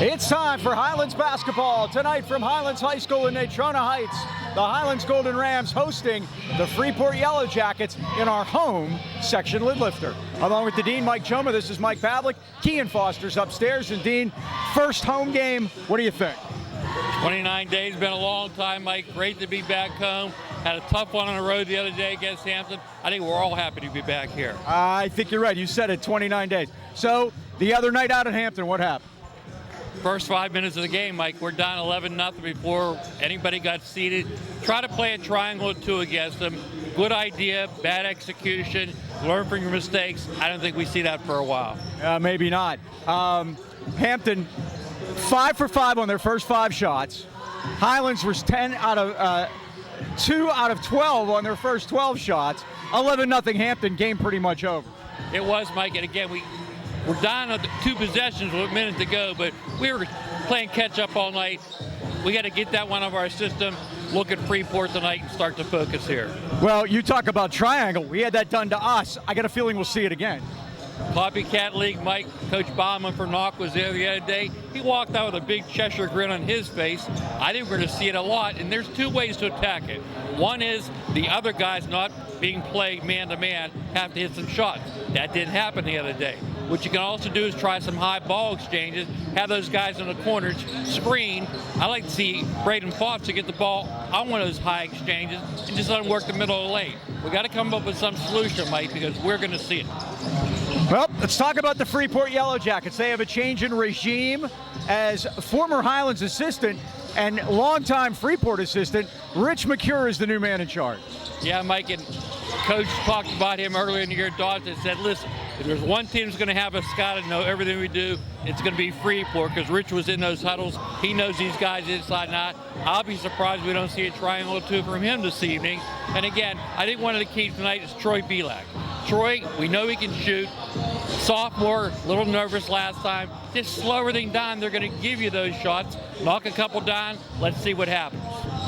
It's time for Highlands basketball. Tonight from Highlands High School in Natrona Heights, the Highlands Golden Rams hosting the Freeport Yellow Jackets in our home section lid lifter. Along with the Dean, Mike Choma, this is Mike Pavlik. Kean Foster's upstairs. And Dean, first home game, what do you think? 29 days, been a long time, Mike. Great to be back home. Had a tough one on the road the other day against Hampton. I think we're all happy to be back here. I think you're right. You said it, 29 days. So the other night out at Hampton, what happened? First 5 minutes of the game, Mike, we're down 11-0 before anybody got seated. Try to play a triangle or two against them. Good idea, bad execution. Learn from your mistakes. I don't think we see that for a while. Maybe not. Hampton, 5 for 5 on their first 5 shots. Highlands was 2 out of 12 on their first 12 shots. 11-0 Hampton, game pretty much over. It was, Mike, and again, we're down to 2 possessions with a minute to go, but we were playing catch-up all night. We got to get that one out of our system, look at Freeport tonight, and start to focus here. Well, you talk about triangle. We had that done to us. I got a feeling we'll see it again. Copycat League, Mike. Coach Bauman for Knock was there the other day. He walked out with a big Cheshire grin on his face. I think we're going to see it a lot, and there's 2 ways to attack it. One is the other guys not being played man-to-man have to hit some shots. That didn't happen the other day. What you can also do is try some high ball exchanges, have those guys in the corners screen. I like to see Braden Foster get the ball on one of those high exchanges and just let him work the middle of the lane. We got to come up with some solution, Mike, because we're going to see it. Well, let's talk about the Freeport Yellow Jackets. They have a change in regime as former Highlands assistant and longtime Freeport assistant. Rich McCure is the new man in charge. Yeah, Mike, and Coach talked about him earlier in the year. Dawson said, listen, if there's one team that's going to have us scouted and know everything we do, it's going to be Freeport, because Rich was in those huddles. He knows these guys inside and out. I'll be surprised if we don't see a triangle or 2 from him this evening. And again, I think one of the keys tonight is Troy Belak. Troy, we know he can shoot. Sophomore, a little nervous last time. Just slow everything down. They're going to give you those shots. Knock a couple down. Let's see what happens.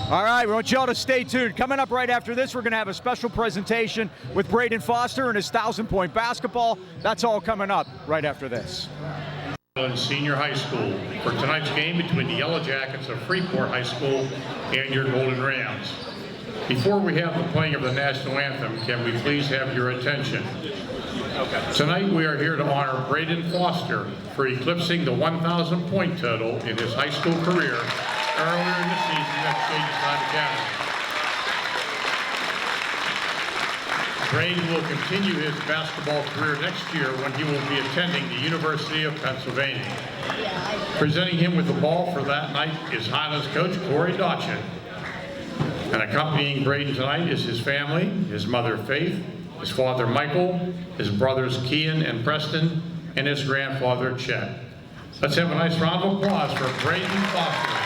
All right, we want y'all to stay tuned. Coming up right after this, we're going to have a special presentation with Braden Foster and his 1,000-point basketball. That's all coming up right after this. Senior High School for tonight's game between the Yellow Jackets of Freeport High School and your Golden Rams. Before we have the playing of the national anthem, can we please have your attention? Okay. Tonight we are here to honor Braden Foster for eclipsing the 1,000-point total in his high school career earlier in the season at Shadyside Academy. Braden will continue his basketball career next year when he will be attending the University of Pennsylvania. Presenting him with the ball for that night is Highlands coach Corey Dodson. And accompanying Braden tonight is his family, his mother Faith, his father Michael, his brothers Kean and Preston, and his grandfather Chet. Let's have a nice round of applause for Braden Foster.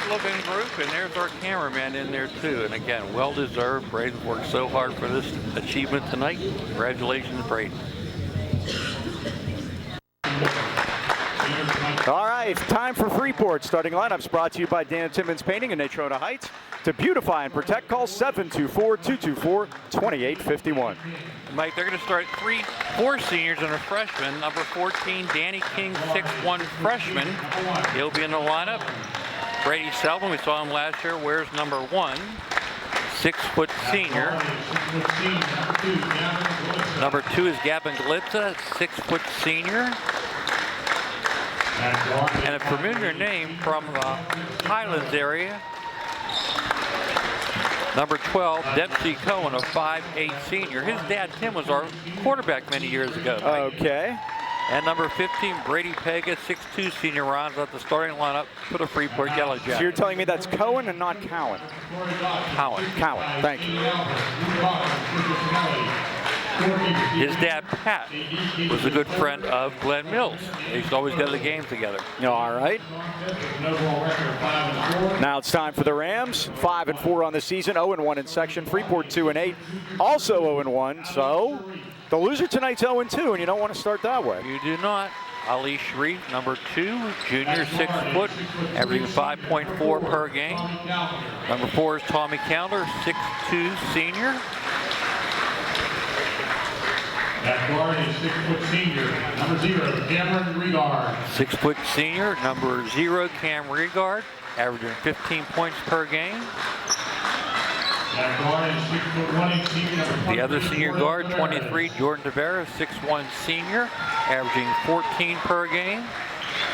Looking group, and there's our cameraman in there too, and again, well deserved. Braden worked so hard for this achievement tonight. Congratulations, Braden. All right, time for Freeport. Starting lineups brought to you by Dan Timmons Painting in Natrona Heights. To beautify and protect, call 724-224-2851. Mike, they're going to start 4 seniors and a freshman. Number 14, Danny King, 6'1" freshman. He'll be in the lineup. Brady Selvin, we saw him last year, wears number 1, 6-foot senior. Number 2 is Gavin Glitza, 6-foot senior. And a familiar name from the Highlands area. Number 12, Dempsey Cohen, a 5'8" senior. His dad, Tim, was our quarterback many years ago. Okay. And number 15, Brady Pega, 6'2" senior, rounds out the starting lineup for the Freeport Yellow Jackets. So you're telling me that's Cohen and not Cowan? Cowan. Cowan, thank you. His dad, Pat, was a good friend of Glenn Mills. They used to always go to the games together. All right. Now it's time for the Rams. 5-4 on the season, 0-1 in section. Freeport 2-8, also 0-1. So the loser tonight's 0-2, and you don't want to start that way. You do not. Ali Sharif, number 2, junior, 6 foot, averaging 5.4 per game. Number 4 is Tommy Candler, 6'2", senior. That guard is 6 foot senior, number 0, Cameron Regard. 6 foot senior, number 0, Cam Regard, averaging 15 points per game. That guard is 6 foot 1 inch senior, number The other senior guard, 23, Jordan Tavares, 6'1" senior, averaging 14 per game.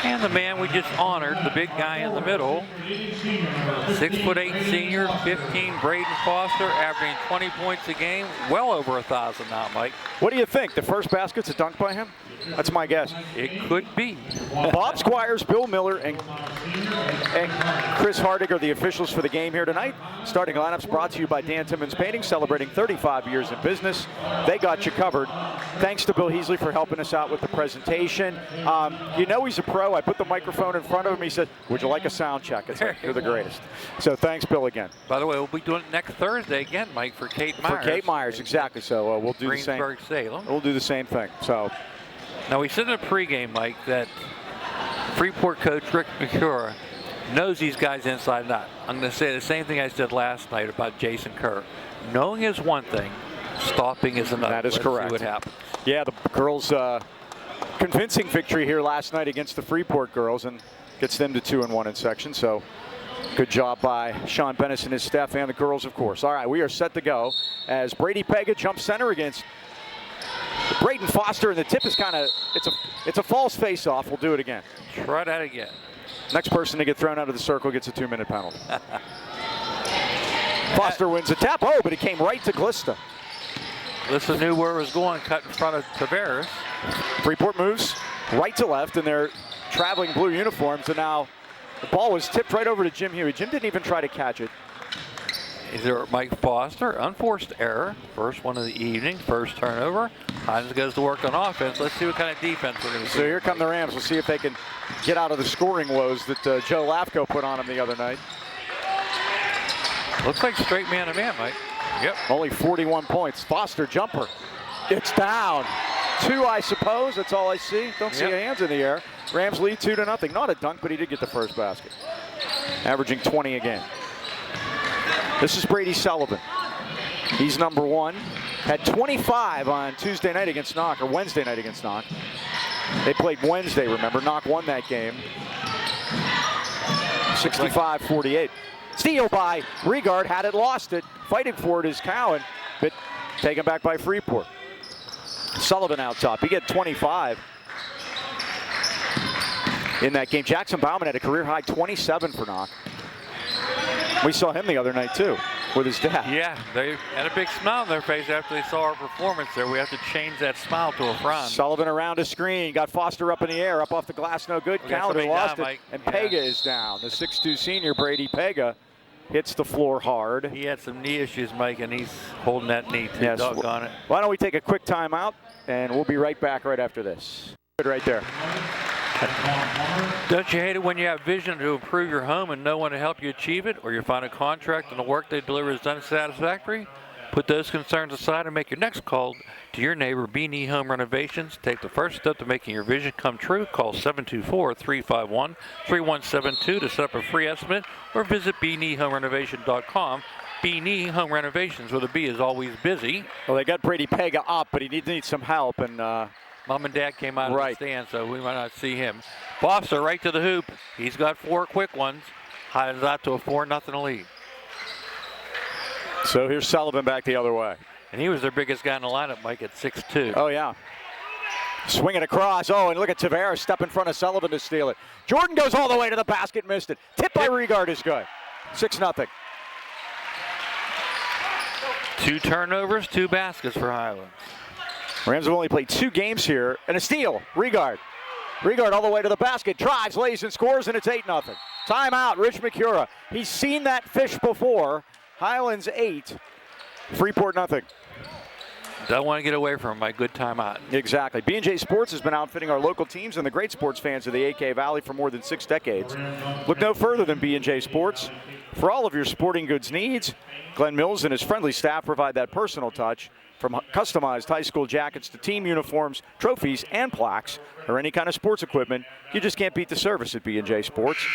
And the man we just honored, the big guy in the middle, 6'8" senior, 15, Braden Foster, averaging 20 points a game, well over 1,000 now, Mike. What do you think? The first basket's a dunk by him? That's my guess. It could be. Bob Squires, Bill Miller, and Chris Hardig are the officials for the game here tonight. Starting lineups brought to you by Dan Timmons Painting, celebrating 35 years in business. They got you covered. Thanks to Bill Heasley for helping us out with the presentation. You know he's a pro. I put the microphone in front of him. He said, "Would you like a sound check?" It's like, "You're the greatest." So thanks, Bill, again. By the way, we'll be doing it next Thursday again, Mike, for Kate Myers. For Kate Myers, exactly. So we'll do the same. Greensburg Salem. We'll do the same thing. So. Now, we said in a pregame, Mike, that Freeport coach Rick McCura knows these guys inside and out. I'm going to say the same thing I said last night about Jason Kerr. Knowing is one thing, stopping is another. That is Let's correct. See what happens. Yeah, the girls' convincing victory here last night against the Freeport girls and gets them to 2-1 in section. So good job by Sean Bennis and his staff and the girls, of course. All right, we are set to go as Brady Pega jumps center against Braden Foster, and the tip is kind of, it's a false face-off. We'll do it again. Try that again. Next person to get thrown out of the circle gets a 2-minute penalty. Foster wins the tap. Oh, but it came right to Glista. Glista knew where it was going, cut in front of Tavares. Freeport moves right to left in their traveling blue uniforms, and now the ball was tipped right over to Jim Huey. Jim didn't even try to catch it. Is there Mike Foster? Unforced error. First one of the evening. First turnover. Highlands goes to work on offense. Let's see what kind of defense we're going to see. So here come the Rams. We'll see if they can get out of the scoring woes that Joe Lafko put on them the other night. Looks like straight man-to-man, Mike. Yep. Only 41 points. Foster jumper. It's down. 2, I suppose. That's all I see. Don't see hands in the air. Rams lead 2-0. Not a dunk, but he did get the first basket. Averaging 20 a game. This is Brady Sullivan. He's number 1. Had 25 on Tuesday night against Knock, or Wednesday night against Knock. They played Wednesday, remember. Knock won that game. 65-48. Steal by Regard, had it, lost it. Fighting for it is Cowan, but taken back by Freeport. Sullivan out top. He get 25 in that game. Jackson Bauman had a career high 27 for Knock. We saw him the other night too, with his dad. Yeah, they had a big smile on their face after they saw our performance there. We have to change that smile to a frown. Sullivan around a screen, got Foster up in the air, up off the glass, no good. Calendar lost it, and Pega is down. The 6'2" senior, Brady Pega, hits the floor hard. He had some knee issues, Mike, and he's holding that knee too. Yes. Doggone it. Why don't we take a quick timeout, and we'll be right back right after this. Good right there. Don't you hate it when you have vision to improve your home and no one to help you achieve it, or you find a contract and the work they deliver is unsatisfactory? Put those concerns aside and make your next call to your neighbor, B&E Home Renovations. Take the first step to making your vision come true. Call 724-351-3172 to set up a free estimate, or visit benehomerenovation.com. B&E Home Renovations, with a B, is always busy. Well, they got Brady Pega up, but he needs some help, and Mom and Dad came out of the stand, so we might not see him. Foster right to the hoop. He's got 4 quick ones. Highlands out to a 4-0 lead. So here's Sullivan back the other way. And he was their biggest guy in the lineup, Mike, at 6'2". Oh, yeah. Swinging across. Oh, and look at Tavares step in front of Sullivan to steal it. Jordan goes all the way to the basket, missed it. Tip by Regard is good. 6-0. 2 turnovers, 2 baskets for Highlands. Rams have only played 2 games here, and a steal. Regard all the way to the basket, drives, lays, and scores, and it's 8-0. Timeout, Rich McCura. He's seen that fish before. Highlands 8, Freeport 0. Don't want to get away from him, Mike. Good timeout. Exactly. B&J Sports has been outfitting our local teams and the great sports fans of the AK Valley for more than 6 decades. Look no further than B&J Sports. For all of your sporting goods needs, Glenn Mills and his friendly staff provide that personal touch. From customized high school jackets to team uniforms, trophies, and plaques, or any kind of sports equipment, you just can't beat the service at B&J Sports.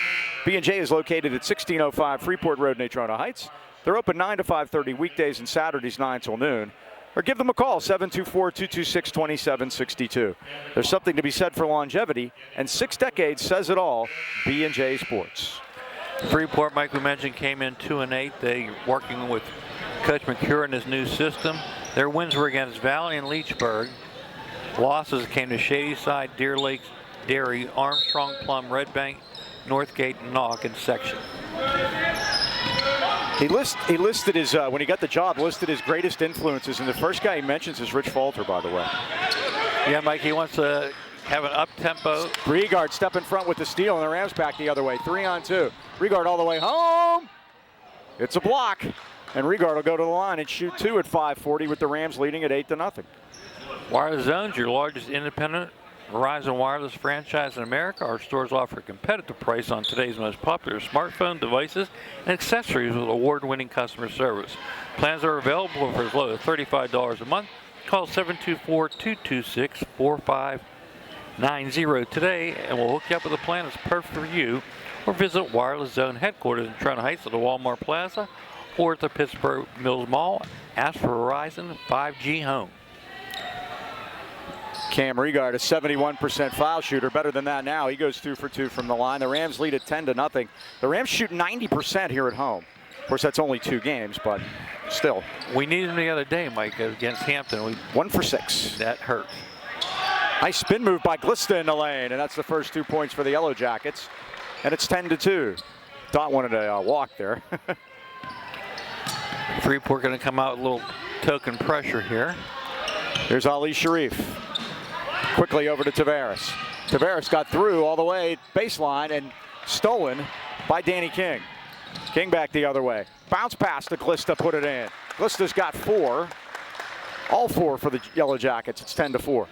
B&J is located at 1605 Freeport Road, Natrona Heights. They're open 9 to 5:30 weekdays and Saturdays 9 till noon. Or give them a call, 724-226-2762. There's something to be said for longevity, and 6 decades says it all. B&J Sports. Freeport, Mike, we mentioned, came in 2-8. They working with Coach McCure in his new system. Their wins were against Valley and Leechburg. Losses came to Shadyside, Deer Lake, Dairy, Armstrong, Plum, Red Bank, Northgate, and Knock in section. He listed his, when he got the job, listed his greatest influences, and the first guy he mentions is Rich Falter, by the way. Yeah, Mike, he wants to have an up-tempo. Regard step in front with the steal, and the Rams back the other way, 3-on-2. Regard all the way home. It's a block, and Regard will go to the line and shoot 2 at 5:40 with the Rams leading at 8-0. Wireless Zones, your largest independent Verizon wireless franchise in America. Our stores offer a competitive price on today's most popular smartphone devices and accessories with award-winning customer service. Plans are available for as low as $35 a month. Call 724-226-4590 today, and we'll hook you up with a plan that's perfect for you. Or visit Wireless Zone headquarters in Natrona Heights at the Walmart Plaza or at the Pittsburgh Mills Mall. Ask for Verizon 5G Home. Cam Regard, a 71% foul shooter, better than that now. He goes 2 for 2 from the line. The Rams lead at 10-0. The Rams shoot 90% here at home. Of course, that's only 2 games, but still. We needed him the other day, Mike, against Hampton. 1 for 6. That hurt. Nice spin move by Glista in the lane, and that's the first 2 points for the Yellow Jackets. And it's 10-2. Dot wanted a walk there. Freeport going to come out with a little token pressure here. Here's Ali Sharif. Quickly over to Tavares. Tavares got through all the way baseline and stolen by Danny King. King back the other way. Bounce pass to Glista, put it in. Glista's got 4. All 4 for the Yellow Jackets. It's 10-4.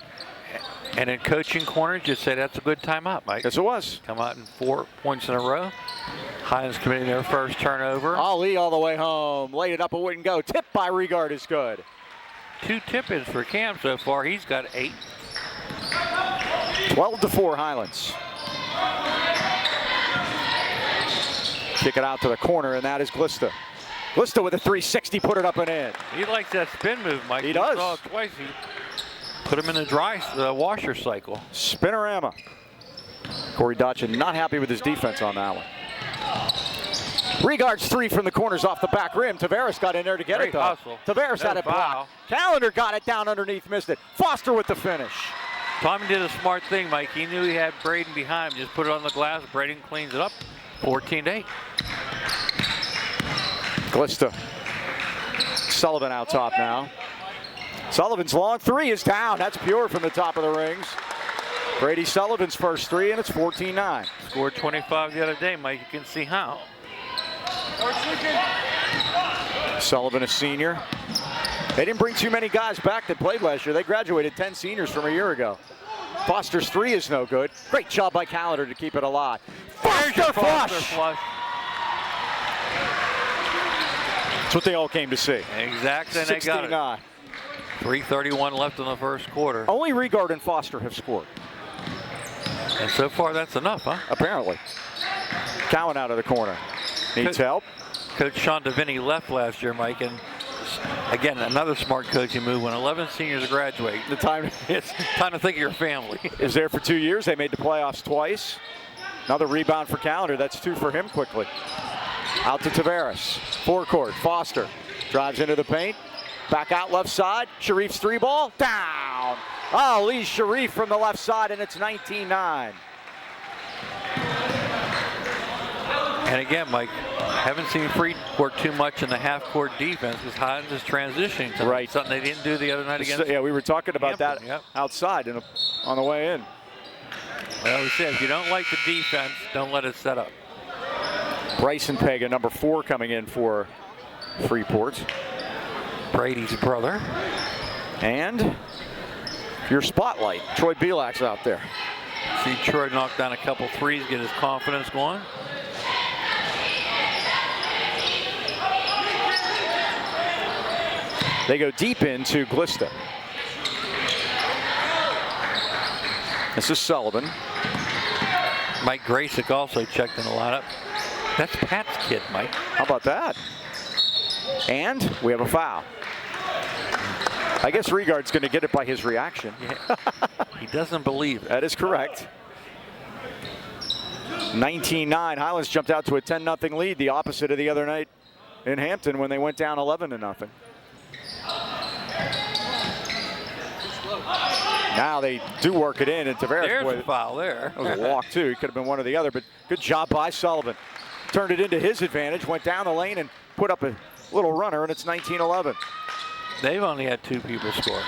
And in coaching corner, just say that's a good timeout, Mike. Yes, it was. Come out in 4 points in a row. Highlands committing their first turnover. Ali all the way home. Laid it up, it wouldn't go. Tip by Regard is good. 2 tip-ins for Cam so far. He's got 8. 12-4 Highlands. Kick it out to the corner, and that is Glista. Glista with a 360, put it up and in. He likes that spin move, Mike. He does. Saw it twice. He put him in the washer cycle. Spinorama. Corey Dotchin not happy with his defense on that one. Regard's 3 from the corners off the back rim. Tavares got in there to get Great it though. hustle. Tavares No had it foul. blocked. Callender got it down underneath, missed it. Foster with the finish. Tommy did a smart thing, Mike. He knew he had Braden behind him. Just put it on the glass. Braden cleans it up. 14-8. Glista. Sullivan out top now. Sullivan's long 3 is down. That's pure from the top of the rings. Brady Sullivan's first 3, and it's 14-9. Scored 25 the other day, Mike. You can see how. Sullivan, a senior. They didn't bring too many guys back that played last year. They graduated 10 seniors from a year ago. Foster's 3 is no good. Great job by Callender to keep it alive. Foster flush! That's what they all came to see. Exactly, and they got it. 3:31 left in the first quarter. Only Regard and Foster have scored. And so far, that's enough, huh? Apparently. Cowan out of the corner. Needs help. Coach Sean DeVinny left last year, Mike, and again, another smart coaching move. When 11 seniors graduate, it's time to think of your family. Is there for 2 years. They made the playoffs twice. Another rebound for Callender. That's 2 for him quickly. Out to Tavares. Forecourt. Foster drives into the paint. Back out left side. Sharif's 3 ball. Down. Ali Sharif from the left side, and it's 19-9. And again, Mike, haven't seen Freeport too much in the half-court defense because Highlands is transitioning to right. Something they didn't do the other night against. Yeah, we were talking about Hampton. that outside on the way in. Well, we said if you don't like the defense, don't let it set up. Bryson Pega, number 4, coming in for Freeport. Brady's brother. And your spotlight, Troy Belak's out there. See Troy knock down a couple threes, get his confidence going. They go deep into Glista. This is Sullivan. Mike Graysick also checked in the lineup. That's Pat's kid, Mike. How about that? And we have a foul. I guess Regard's going to get it by his reaction. Yeah. He doesn't believe it. That is correct. 19-9. Highlands jumped out to a 10-0 lead, the opposite of the other night in Hampton when they went down 11-0. Now they do work it in, and Tavares. There's a foul there. That was a walk, too. He could have been one or the other, but good job by Sullivan. Turned it into his advantage, went down the lane, and put up a little runner, and it's 19-11. They've only had 2 people score.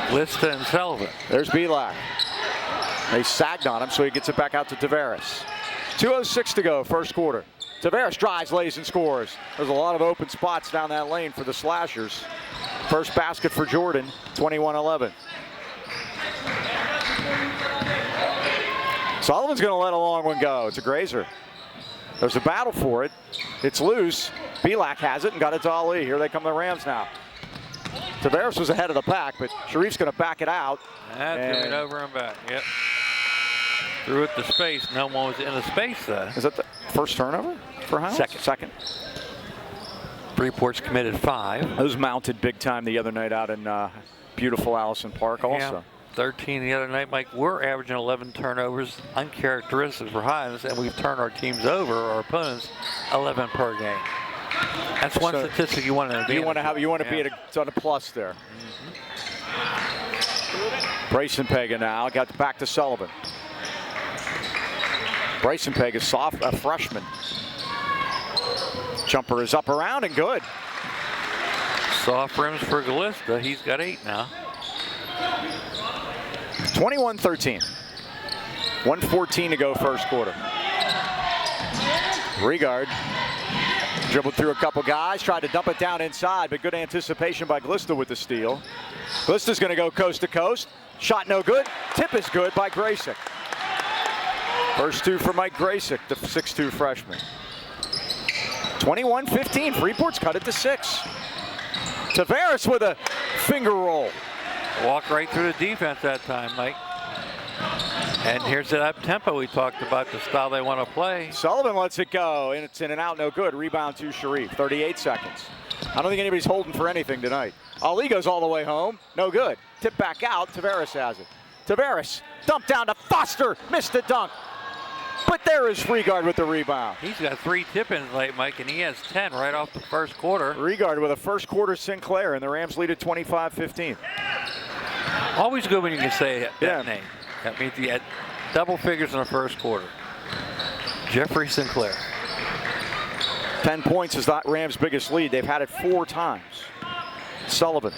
Lista and Sullivan. There's Pavlik. They sagged on him, so he gets it back out to Tavares. 2:06 to go, first quarter. Tavares drives, lays, and scores. There's a lot of open spots down that lane for the Slashers. First basket for Jordan, 21-11. Sullivan's going to let a long one go. It's a grazer. There's a battle for it. It's loose. Pavlik has it and got it to Ali. Here they come, the Rams now. Tavares was ahead of the pack, but Sharif's going to back it out. That's going to be over and back. Yep. Threw it to space. No one was in the space, though. Is that the first turnover for Highlands? Second. Freeport's committed 5. Those mounted big time the other night out in beautiful Allison Park also. Yeah. 13 the other night, Mike. We're averaging 11 turnovers, uncharacteristic for Highlands, and we've turned our teams over, our opponents, 11 per game. That's one statistic you want to be. You want to be on a plus there. Bryson Pega now got back to Sullivan. Bryson Pega is a freshman. Jumper is up around and good. Soft rims for Glista. He's got 8 now. 21-13. 1:14 to go first quarter. Regard dribbled through a couple guys, tried to dump it down inside, but good anticipation by Glista with the steal. Glista's going to go coast to coast. Shot no good. Tip is good by Graysick. First 2 for Mike Graysick, the 6'2 freshman. 21-15. Freeport's cut it to 6. Tavares with a finger roll. Walked right through the defense that time, Mike. And here's that up-tempo we talked about, the style they want to play. Sullivan lets it go, and it's in and out, no good. Rebound to Sharif, 38 seconds. I don't think anybody's holding for anything tonight. Ali goes all the way home, no good. Tip back out, Tavares has it. Tavares, dump down to Foster, missed the dunk. But there is Regard with the rebound. He's got 3 tip-ins late, Mike, and he has 10 right off the first quarter. Regard with a first quarter Sinclair, and the Rams lead at 25-15. Always good when you can say that name. That means he had double figures in the first quarter. Jeffrey Sinclair. 10 points is that Rams' biggest lead. They've had it 4 times. Sullivan.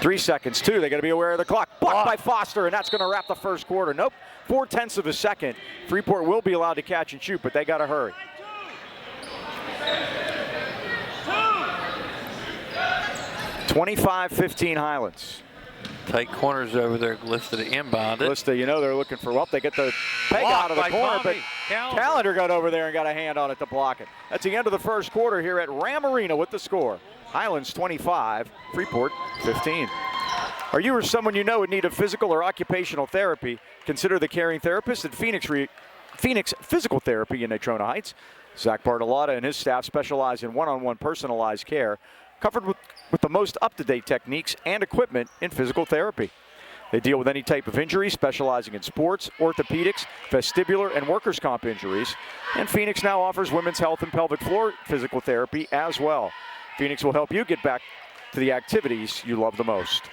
3 seconds, 2. They got to be aware of the clock. Blocked by Foster, and that's going to wrap the first quarter. Nope. 4/10 of a second. Freeport will be allowed to catch and shoot, but they got to hurry. 25-15 Highlands. Tight corners over there. Glista to inbound it. Glista, you know they're looking for, well, they get the peg out of the corner, but Callender got over there and got a hand on it to block it. That's the end of the first quarter here at Ram Arena with the score. Highlands 25, Freeport 15. Are you or someone you know in need of physical or occupational therapy? Consider the caring therapist at Phoenix Physical Therapy in Natrona Heights. Zach Bartolotta and his staff specialize in one-on-one personalized care, covered with the most up-to-date techniques and equipment in physical therapy. They deal with any type of injury, specializing in sports, orthopedics, vestibular, and workers' comp injuries. And Phoenix now offers women's health and pelvic floor physical therapy as well. Phoenix will help you get back to the activities you love the most.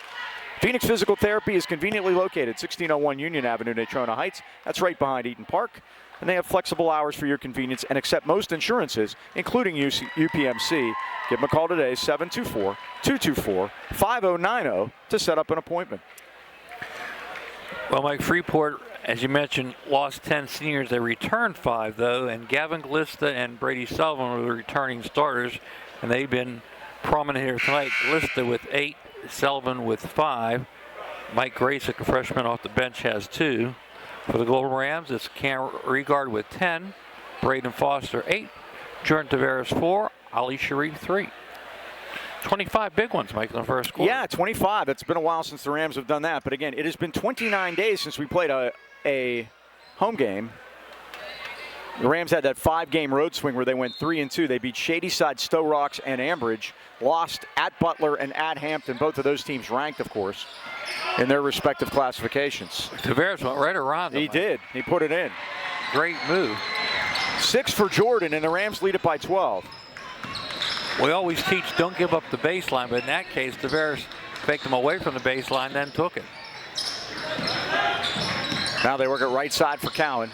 Phoenix Physical Therapy is conveniently located 1601 Union Avenue, Natrona Heights. That's right behind Eaton Park. And they have flexible hours for your convenience and accept most insurances, including UPMC. Give them a call today, 724-224-5090 to set up an appointment. Well, Mike, Freeport, as you mentioned, lost 10 seniors. They returned 5, though, and Gavin Glista and Brady Sullivan were the returning starters, and they've been prominent here tonight. Glista with 8, Sullivan with 5. Mike Graysick, a freshman off the bench, has 2. For the Golden Rams, it's Cam Regard with 10, Braden Foster 8, Jordan Tavares 4, Ali Sharif 3. 25 big ones, Mike, in the first quarter. Yeah, 25. It's been a while since the Rams have done that. But again, it has been 29 days since we played a home game. The Rams had that 5-game road swing where they went 3-2. They beat Shadyside, Stowe Rocks, and Ambridge. Lost at Butler and at Hampton. Both of those teams ranked, of course, in their respective classifications. Tavares went right around him. He did. He put it in. Great move. 6 for Jordan, and the Rams lead it by 12. We always teach don't give up the baseline, but in that case, Tavares faked him away from the baseline, then took it. Now they work at right side for Cowan.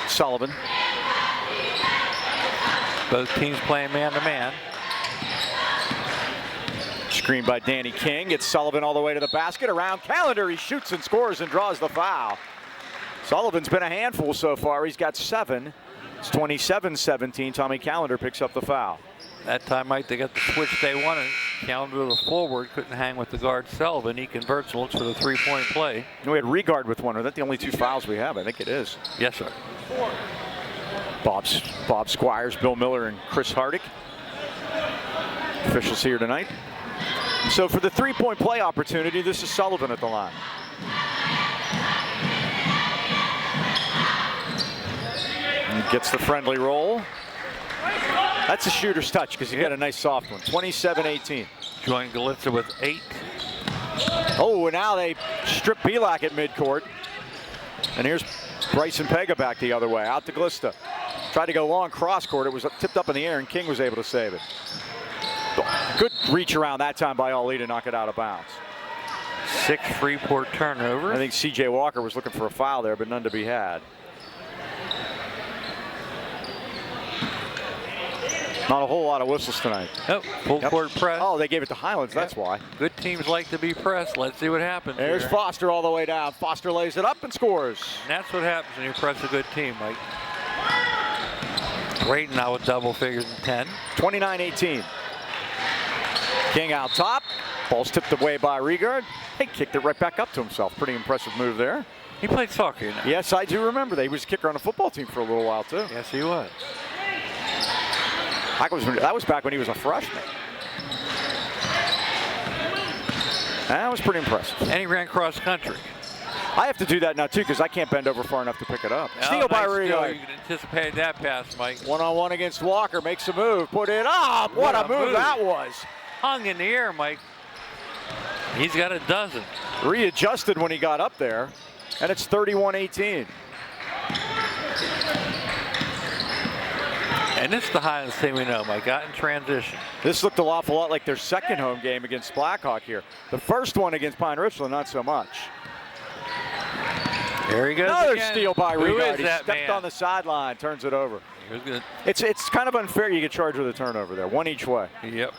Sullivan. Both teams playing man-to-man. Screen by Danny King. Gets Sullivan all the way to the basket. Around Calendar, he shoots and scores and draws the foul. Sullivan's been a handful so far. He's got 7. It's 27-17. Tommy Calendar picks up the foul. That time, Mike, they got the switch they wanted. Calendar to the forward, couldn't hang with the guard Sullivan. He converts and looks for the three-point play. And we had Regard with one. Are that the only 2 fouls we have? I think it is. Yes, sir. Bob Squires, Bill Miller, and Chris Hardick. Officials here tonight. So for the 3-point play opportunity, this is Sullivan at the line. And gets the friendly roll. That's a shooter's touch because he got a nice soft one. 27-18. Join Galitza with 8. Oh, and now they strip Belak at midcourt. And here's Bryson Pega back the other way. Out to Glista. Tried to go long cross court. It was tipped up in the air, and King was able to save it. Good reach around that time by Ali to knock it out of bounds. 6 Freeport turnover. I think C.J. Walker was looking for a foul there, but none to be had. Not a whole lot of whistles tonight. Nope, full court press. Oh, they gave it to Highlands, that's why. Good teams like to be pressed. Let's see what happens. There's here. Foster all the way down. Foster lays it up and scores. And that's what happens when you press a good team, Mike. Drayton now with double figures in 10. 29-18. King out top. Ball's tipped away by Regard. He kicked it right back up to himself. Pretty impressive move there. He played soccer, you know. Yes, I do remember that. He was a kicker on a football team for a little while, too. Yes, he was. That was back when he was a freshman. That was pretty impressive. And he ran cross country. I have to do that now, too, because I can't bend over far enough to pick it up. Steal by Regard. You anticipated that pass, Mike. One-on-one against Walker. Makes a move. Put it up. What a move that was. Hung in the air, Mike. He's got a dozen. Readjusted when he got up there. And it's 31-18. And this is the Highlands team we know, Mike. Got in transition. This looked an awful lot like their second home game against Blackhawk here. The first one against Pine Richland, not so much. There he goes. Another again. steal by Regard. He that stepped man? on the sideline, turns it over. He was good. It's kind of unfair you get charged with a turnover there. One each way. Yep.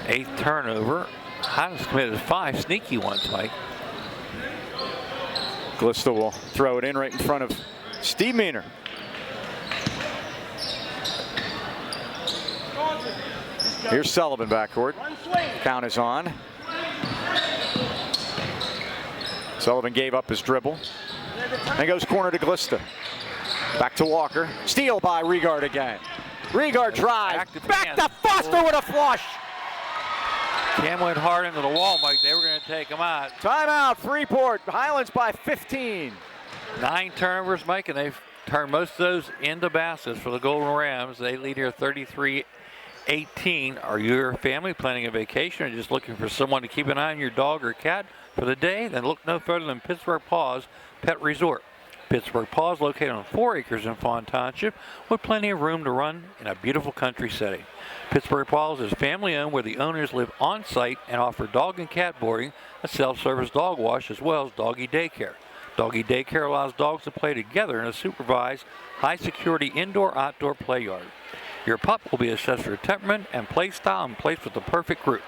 8th turnover. Highlands committed 5 sneaky ones, Mike. Glista will throw it in right in front of Steve Meaner. Here's Sullivan backcourt. Count is on. Sullivan gave up his dribble. And goes corner to Glista. Back to Walker. Steal by Regard again. Regard drive. Back to Foster with a flush. Cam went hard into the wall, Mike. They were going to take him out. Timeout, Freeport. Highlands by 15. 9 turnovers, Mike, and they've turned most of those into baskets for the Golden Rams. They lead here 33-18. Are you or your family planning a vacation or just looking for someone to keep an eye on your dog or cat for the day? Then look no further than Pittsburgh Paws Pet Resort. Pittsburgh Paws, located on 4 acres in Fawn Township, with plenty of room to run in a beautiful country setting. Pittsburgh Paws is family-owned, where the owners live on-site and offer dog and cat boarding, a self-service dog wash, as well as doggy daycare. Doggy daycare allows dogs to play together in a supervised, high-security indoor-outdoor play yard. Your pup will be assessed for temperament and play style and placed with the perfect group.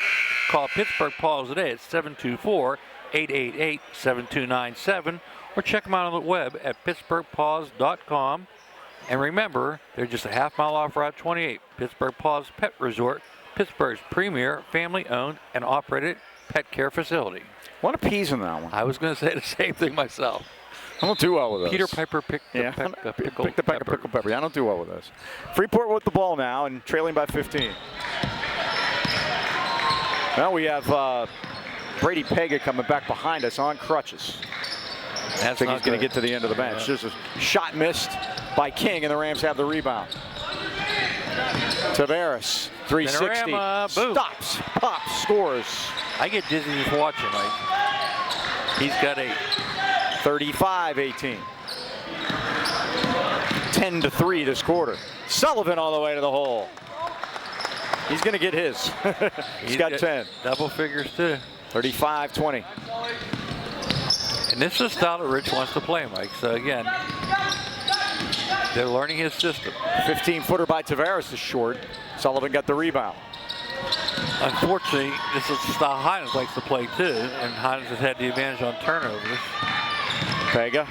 Call Pittsburgh Paws today at 724-888-7297 or check them out on the web at pittsburghpaws.com. And remember, they're just a half-mile off Route 28. Pittsburgh Paws Pet Resort, Pittsburgh's premier family-owned and operated pet care facility. What a piece in that one. I was going to say the same thing myself. I don't do well with those. Peter Piper picked the pickled Pick the pickled pepper. I don't do well with those. Freeport with the ball now and trailing by 15. Well, we have Brady Pega coming back behind us on crutches. I think he's going to get to the end of the bench. There's a shot missed by King, and the Rams have the rebound. Tavares, 360, stops, pops, scores. I get dizzy just watching, Mike. He's got 8. 35-18. 10-3 this quarter. Sullivan all the way to the hole. He's going to get his. He's got 10. Double figures, too. 35-20. And this is the style that Rich wants to play, Mike. So, again, they're learning his system. 15-footer by Tavares is short. Sullivan got the rebound. Unfortunately, this is the style Highlands likes to play, too. And Highlands has had the advantage on turnovers. Pega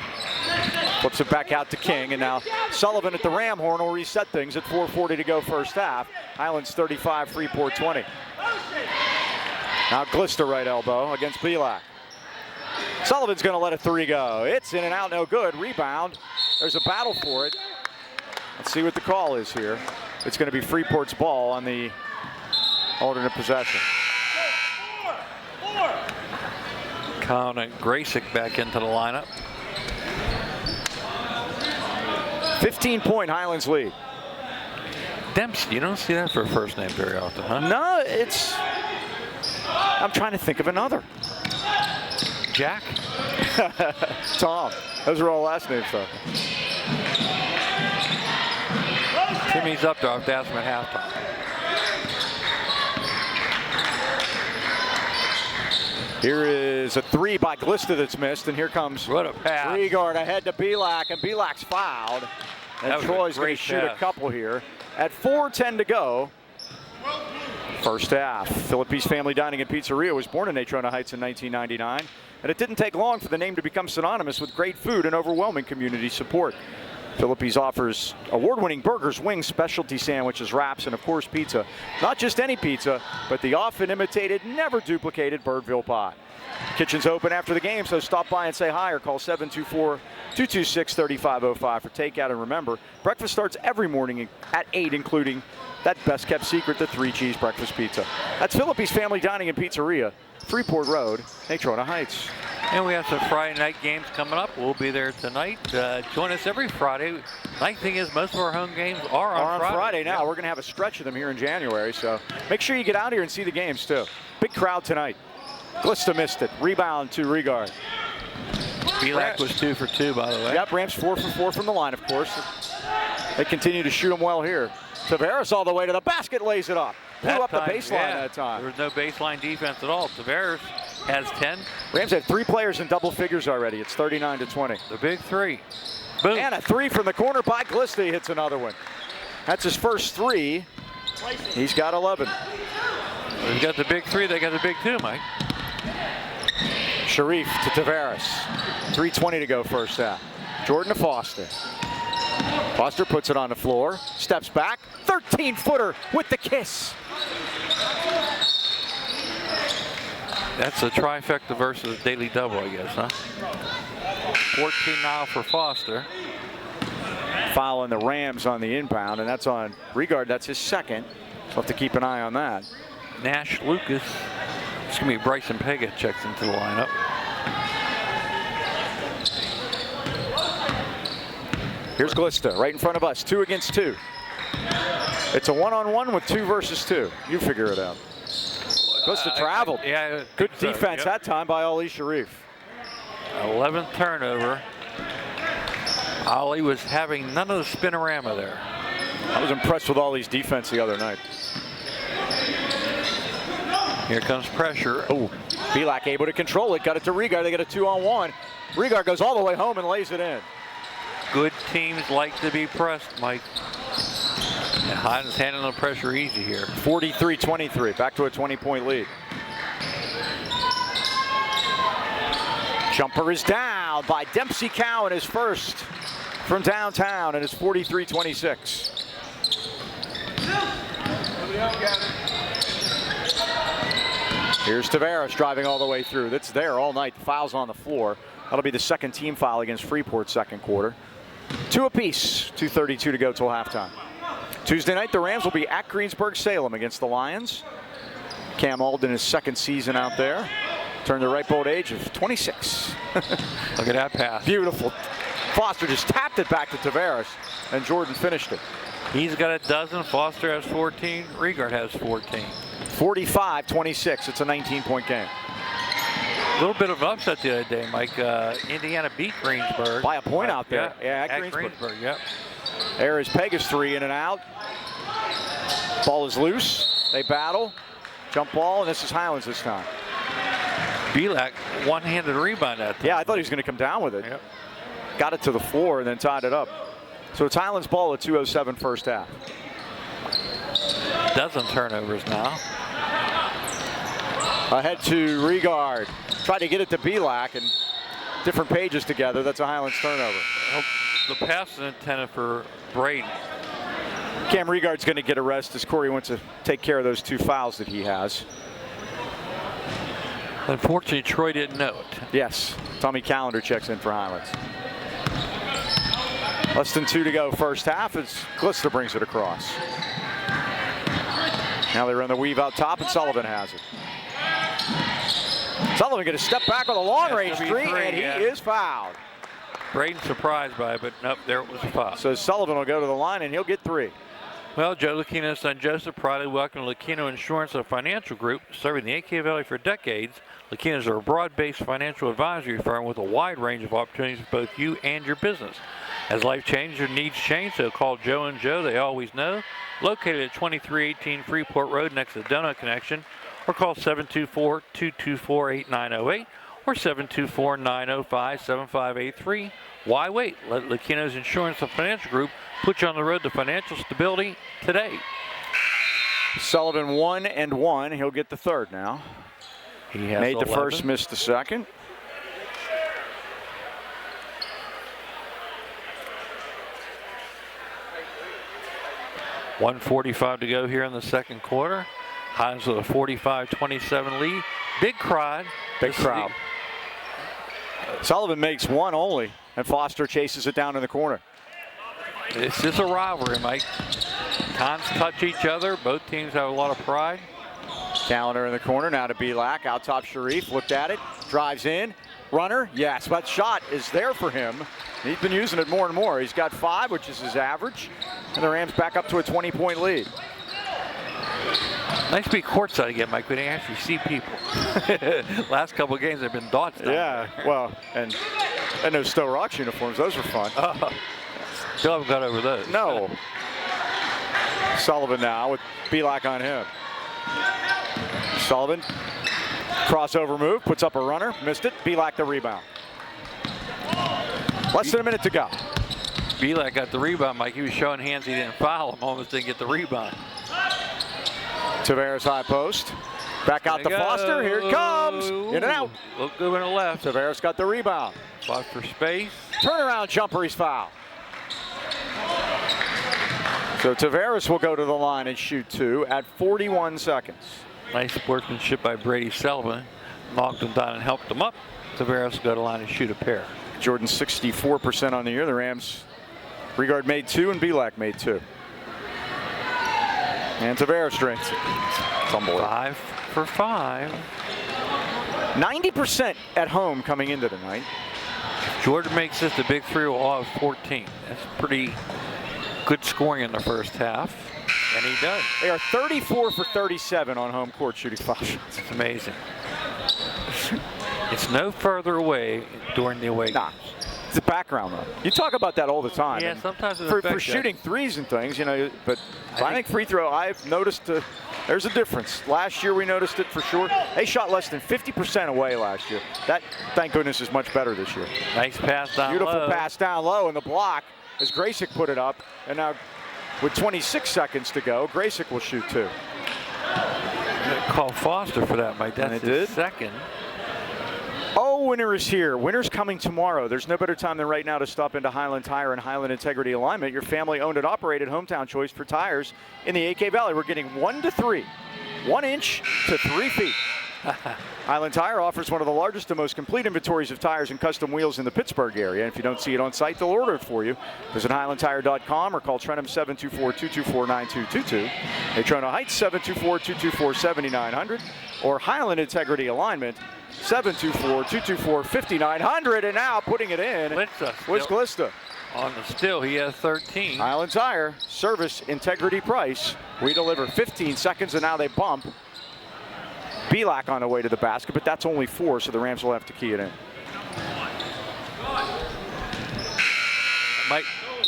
flips it back out to King, and now Sullivan at the ram horn will reset things at 4:40 to go first half. Highlands 35, Freeport 20. Now Glister right elbow against Pavlik. Sullivan's going to let a 3 go. It's in and out, no good. Rebound. There's a battle for it. Let's see what the call is here. It's going to be Freeport's ball on the alternate possession. Connor Graysick back into the lineup. 15-point Highlands lead. Dempsey, you don't see that for a first name very often, huh? No, it's... I'm trying to think of another. Jack? Tom. Those are all last names, though. Timmy's up there. I have to ask him at halftime. Here is a 3 by Glista that's missed, and here comes What a pass. Rigard ahead to Pavlik, and Pavlik's fouled. And Troy's going to shoot a couple here. At 4:10 to go, first half. Philippe's Family Dining and Pizzeria was born in Natrona Heights in 1999, and it didn't take long for the name to become synonymous with great food and overwhelming community support. Philippe's offers award-winning burgers, wings, specialty sandwiches, wraps, and of course pizza. Not just any pizza, but the often imitated, never duplicated Birdville pie. Kitchen's open after the game, so stop by and say hi or call 724-226-3505 for takeout. And remember, breakfast starts every morning at 8, including that best-kept secret, the 3-cheese breakfast pizza. That's Philippe's Family Dining and Pizzeria, Freeport Road, Natrona Heights. And we have some Friday night games coming up. We'll be there tonight. Join us every Friday. Nice thing is most of our home games are on Friday now. We're going to have a stretch of them here in January, so make sure you get out here and see the games too. Big crowd tonight. Glista missed it. Rebound to Rigard. Pavlik was 2 for 2, by the way. Yep, Rams 4 for 4 from the line, of course. They continue to shoot them well here. Tavares all the way to the basket, lays it up. Blew up the baseline that time. There was no baseline defense at all. Tavares has 10. Rams had 3 players in double figures already. It's 39-20. The big 3. Boom. And a 3 from the corner by Glista. He hits another one. That's his first 3. He's got 11. We've got the big 3. They got the big 2, Mike. Sharif to Tavares. 3:20 to go first half. Jordan to Foster. Foster puts it on the floor. Steps back. 13-footer with the kiss. That's a trifecta versus daily double, I guess, huh? 14 now for Foster. Fouling the Rams on the inbound, and that's on Rigard. That's his second. We'll have to keep an eye on that. Nash Lucas. It's going to be Bryson Pega checks into the lineup. Here's Glista right in front of us. 2 against 2. It's a 1-on-1 with 2 versus 2. You figure it out. Glista traveled. Yeah, good defense that time by Ali Sharif. 11th turnover. Ali was having none of the spinorama there. I was impressed with Ali's defense the other night. Here comes pressure. Oh, Pavlik able to control it. Got it to Rigard. They get a 2-on-1. Rigard goes all the way home and lays it in. Good teams like to be pressed, Mike. And Highlands handling the pressure easy here. 43-23. Back to a 20-point lead. Jumper is down by Dempsey Cowan, his first from downtown, and it's 43-26. Here's Tavares driving all the way through. That's there all night. The foul's on the floor. That'll be the second team foul against Freeport second quarter. 2 apiece, 2:32 to go till halftime. Tuesday night, the Rams will be at Greensburg-Salem against the Lions. Cam Alden, his second season out there. Turned the ripe old age of 26. Look at that pass. Beautiful. Foster just tapped it back to Tavares, and Jordan finished it. He's got a dozen. Foster has 14. Riegard has 14. 45-26. It's a 19-point game. A little bit of an upset the other day, Mike. Indiana beat Greensburg. By a point out there. Yeah, at Greensburg, yep. There is Pega's three in and out. Ball is loose. They battle. Jump ball, and this is Highlands this time. Pavlik one-handed rebound at that. Yeah, I thought he was going to come down with it. Yep. Got it to the floor and then tied it up. So it's Highlands ball at 2:07 first half. Dozen turnovers now. Ahead to Riegard. Tried to get it to Pavlik, and different pages together. That's a Highlands turnover. The pass is intended for Braden. Cam Riegard's going to get a rest as Corey wants to take care of those 2 fouls that he has. Unfortunately, Troy didn't know it. Yes, Tommy Callender checks in for Highlands. Less than 2 to go first half as Glister brings it across. Now they run the weave out top, and Sullivan has it. Sullivan going to step back with a long-range three, and he is fouled. Braden surprised by it, but nope, there it was a foul. So Sullivan will go to the line, and he'll get 3. Well, Joe Lucchino's son Joseph proudly welcomed Lucchino Insurance, a financial group serving the AK Valley for decades. Lucchino's are a broad-based financial advisory firm with a wide range of opportunities for both you and your business. As life changes, your needs change, so call Joe and Joe, they always know. Located at 2318 Freeport Road next to the Donut Connection, or call 724-224-8908 or 724-905-7583. Why wait? Let Lucchino's Insurance and Financial Group put you on the road to financial stability today. Sullivan 1 and 1. He'll get the third now. He has made 11. the first, missed the second. .145 to go here in the second quarter. Highlands with a 45-27 lead. Big crowd. Big crowd. Sullivan makes 1 only, and Foster chases it down in the corner. This is a rivalry, Mike. Times touch each other. Both teams have a lot of pride. Callender in the corner, now to Pavlik. Out top Sharif, looked at it, drives in. Runner, yes, but shot is there for him. He's been using it more and more. He's got 5, which is his average, and the Rams back up to a 20-point lead. Nice to be courtside again, Mike. We didn't actually see people. Last couple of games have been dots down there. Well, and those Stowe Rocks uniforms, those were fun. Still haven't got over those. No. Sullivan now with Pavlik on him. Sullivan, crossover move, puts up a runner, missed it. Pavlik the rebound. Less than a minute to go. Pavlik got the rebound, Mike. He was showing hands he didn't foul him, almost didn't get the rebound. Tavares high post. Back out to Foster. Here it comes. In and out. Look good when it left. Tavares got the rebound. Fought for space. Turnaround jumper, he's fouled. So Tavares will go to the line and shoot 2 at 41 seconds. Nice sportsmanship by Brady Sullivan. Knocked him down and helped him up. Tavares will go to the line and shoot a pair. Jordan 64% on the year. The Rams, Riegard made 2 and Pavlik made 2. And Tavares drinks it. It's unbelievable. 5 for 5. 90% at home coming into tonight. Jordan makes this the big 3, will all have 14. That's pretty good scoring in the first half, and he does. They are 34 for 37 on home court shooting foul shots. It's amazing. It's no further away during the away games. It's the background though. You talk about that all the time. Yeah, sometimes for shooting threes and things, you know. But I think free throw, I've noticed there's a difference. Last year we noticed it for sure. They shot less than 50% away last year. That, thank goodness, is much better this year. Nice pass down low. Beautiful pass down low, and the block as Graysick put it up. And now with 26 seconds to go, Graysick will shoot 2. Call Foster for that, Mike. That's his second. Oh, winter is here. Winter's coming tomorrow. There's no better time than right now to stop into Highland Tire and Highland Integrity Alignment, your family-owned and operated hometown choice for tires in the AK Valley. We're getting 1 to 3, 1 inch to 3 feet. Highland Tire offers one of the largest and most complete inventories of tires and custom wheels in the Pittsburgh area. If you don't see it on site, they'll order it for you. Visit highlandtire.com or call Trentham 724-224-9222. Natrona Heights 724-224-7900 or Highland Integrity Alignment 724-224-5900. And now putting it in was Glista. On the still, he has 13. Highland Tire, service, integrity, price. We deliver 15 seconds, and now they bump. Pavlik on the way to the basket, but that's only 4, so the Rams will have to key it in. Mike,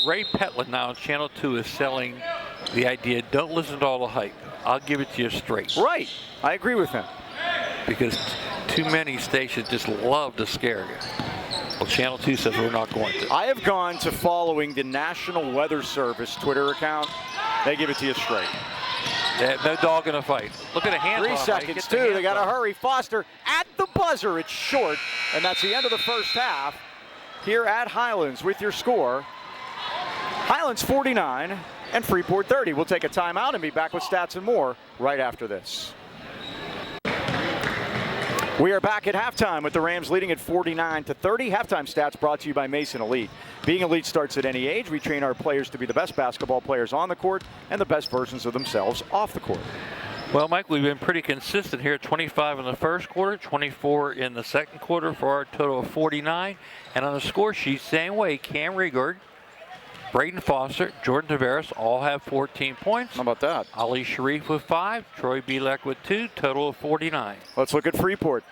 Ray Petland now on Channel 2 is selling the idea, don't listen to all the hype. I'll give it to you straight. Right. I agree with him. Because too many stations just love to scare you. Well, Channel 2 says we're not going to. I have gone to following the National Weather Service Twitter account. They give it to you straight. No dog in a fight. Look at the hands. 3 seconds, too. They got to hurry. Foster at the buzzer. It's short, and that's the end of the first half here at Highlands with your score. Highlands 49 and Freeport 30. We'll take a timeout and be back with stats and more right after this. We are back at halftime with the Rams leading at 49-30. Halftime stats brought to you by Mason Elite. Being elite starts at any age. We train our players to be the best basketball players on the court and the best versions of themselves off the court. Well, Mike, we've been pretty consistent here. 25 in the first quarter, 24 in the second quarter for our total of 49. And on the score sheet, same way, Cam Rigord, Braden Foster, Jordan Tavares all have 14 points. How about that? Ali Sharif with 5, Troy Pavlik with 2, total of 49. Let's look at Freeport.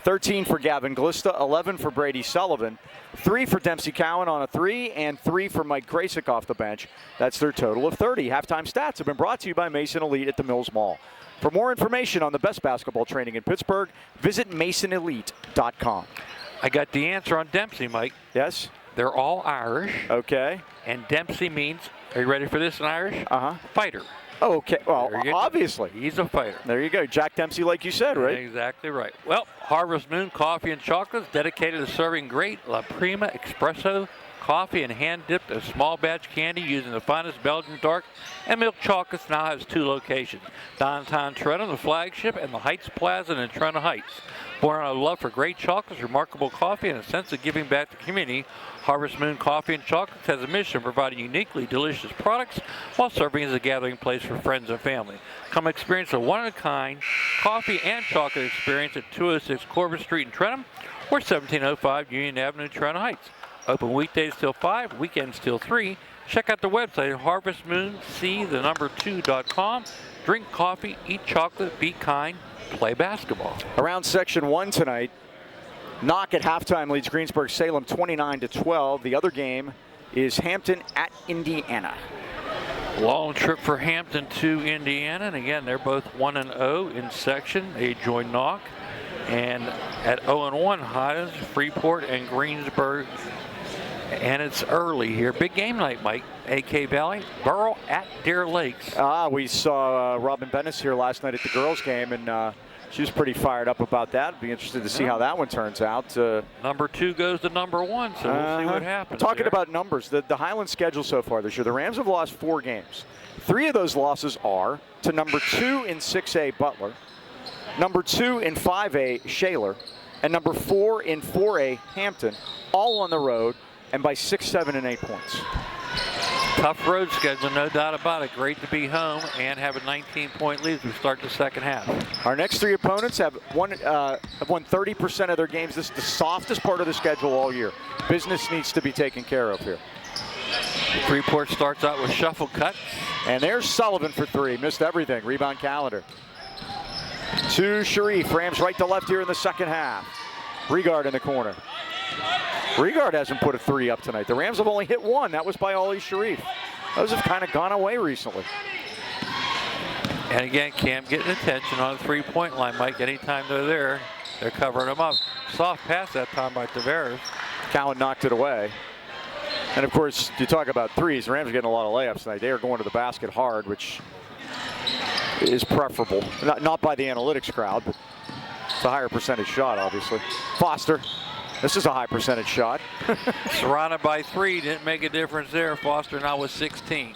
13 for Gavin Glista, 11 for Brady Sullivan, 3 for Dempsey Cowan on a 3, and 3 for Mike Krasik off the bench. That's their total of 30. Halftime stats have been brought to you by Mason Elite at the Mills Mall. For more information on the best basketball training in Pittsburgh, visit masonelite.com. I got the answer on Dempsey, Mike. Yes? They're all Irish. Okay. And Dempsey means, are you ready for this in Irish? Fighter. Oh, okay. Well, obviously. He's a fighter. There you go. Jack Dempsey, like you said, right? Exactly right. Well, Harvest Moon Coffee and Chocolates, dedicated to serving great La Prima Espresso coffee and hand-dipped a small batch candy using the finest Belgian dark and milk chocolates. Now has 2 locations. Downtown Trentham, the flagship, and the Heights Plaza in Trentham Heights. Born on a love for great chocolates, remarkable coffee, and a sense of giving back to the community, Harvest Moon Coffee and Chocolates has a mission of providing uniquely delicious products while serving as a gathering place for friends and family. Come experience a one-of-a-kind coffee and chocolate experience at 206 Corbett Street in Trentham or 1705 Union Avenue, Trentham Heights. Open weekdays till 5, weekends till 3. Check out the website at harvestmoonc2.com. Drink coffee, eat chocolate, be kind, play basketball. Around Section 1 tonight, Knock at halftime leads Greensburg-Salem 29-12. The other game is Hampton at Indiana. Long trip for Hampton to Indiana, and again, they're both 1-0 in section. They join Knock. And at 0-1, Highlands, Freeport, and Greensburg. And it's early here. Big game night, Mike. AK Valley, Burrow at Deer Lakes. We saw Robin Bennis here last night at the girls' game, and she was pretty fired up about that. Be interested to see how that one turns out. Number 2 goes to number 1, so we'll see what happens. Talking about numbers, the Highlands schedule so far this year, the Rams have lost 4 games. 3 of those losses are to number 2 in 6A Butler, number 2 in 5A Shaler, and number 4 in 4A Hampton, all on the road and by 6, 7, and 8 points. Tough road schedule, no doubt about it. Great to be home and have a 19-point lead as we start the second half. Our next 3 opponents have won 30% of their games. This is the softest part of the schedule all year. Business needs to be taken care of here. Freeport starts out with shuffle cut. And there's Sullivan for 3. Missed everything. Rebound Calendar. To Sharif. Rams right to left here in the second half. Rigard in the corner. Rigard hasn't put a 3 up tonight. The Rams have only hit 1. That was by Ali Sharif. Those have kind of gone away recently. And again, Cam getting attention on the 3-point line, Mike. Anytime they're there, they're covering them up. Soft pass that time by Tavares. Cowan knocked it away. And of course, you talk about 3s. The Rams are getting a lot of layups tonight. They are going to the basket hard, which is preferable. Not by the analytics crowd, but it's a higher percentage shot, obviously. Foster. This is a high percentage shot. Surrounded by 3, didn't make a difference there. Foster now with 16.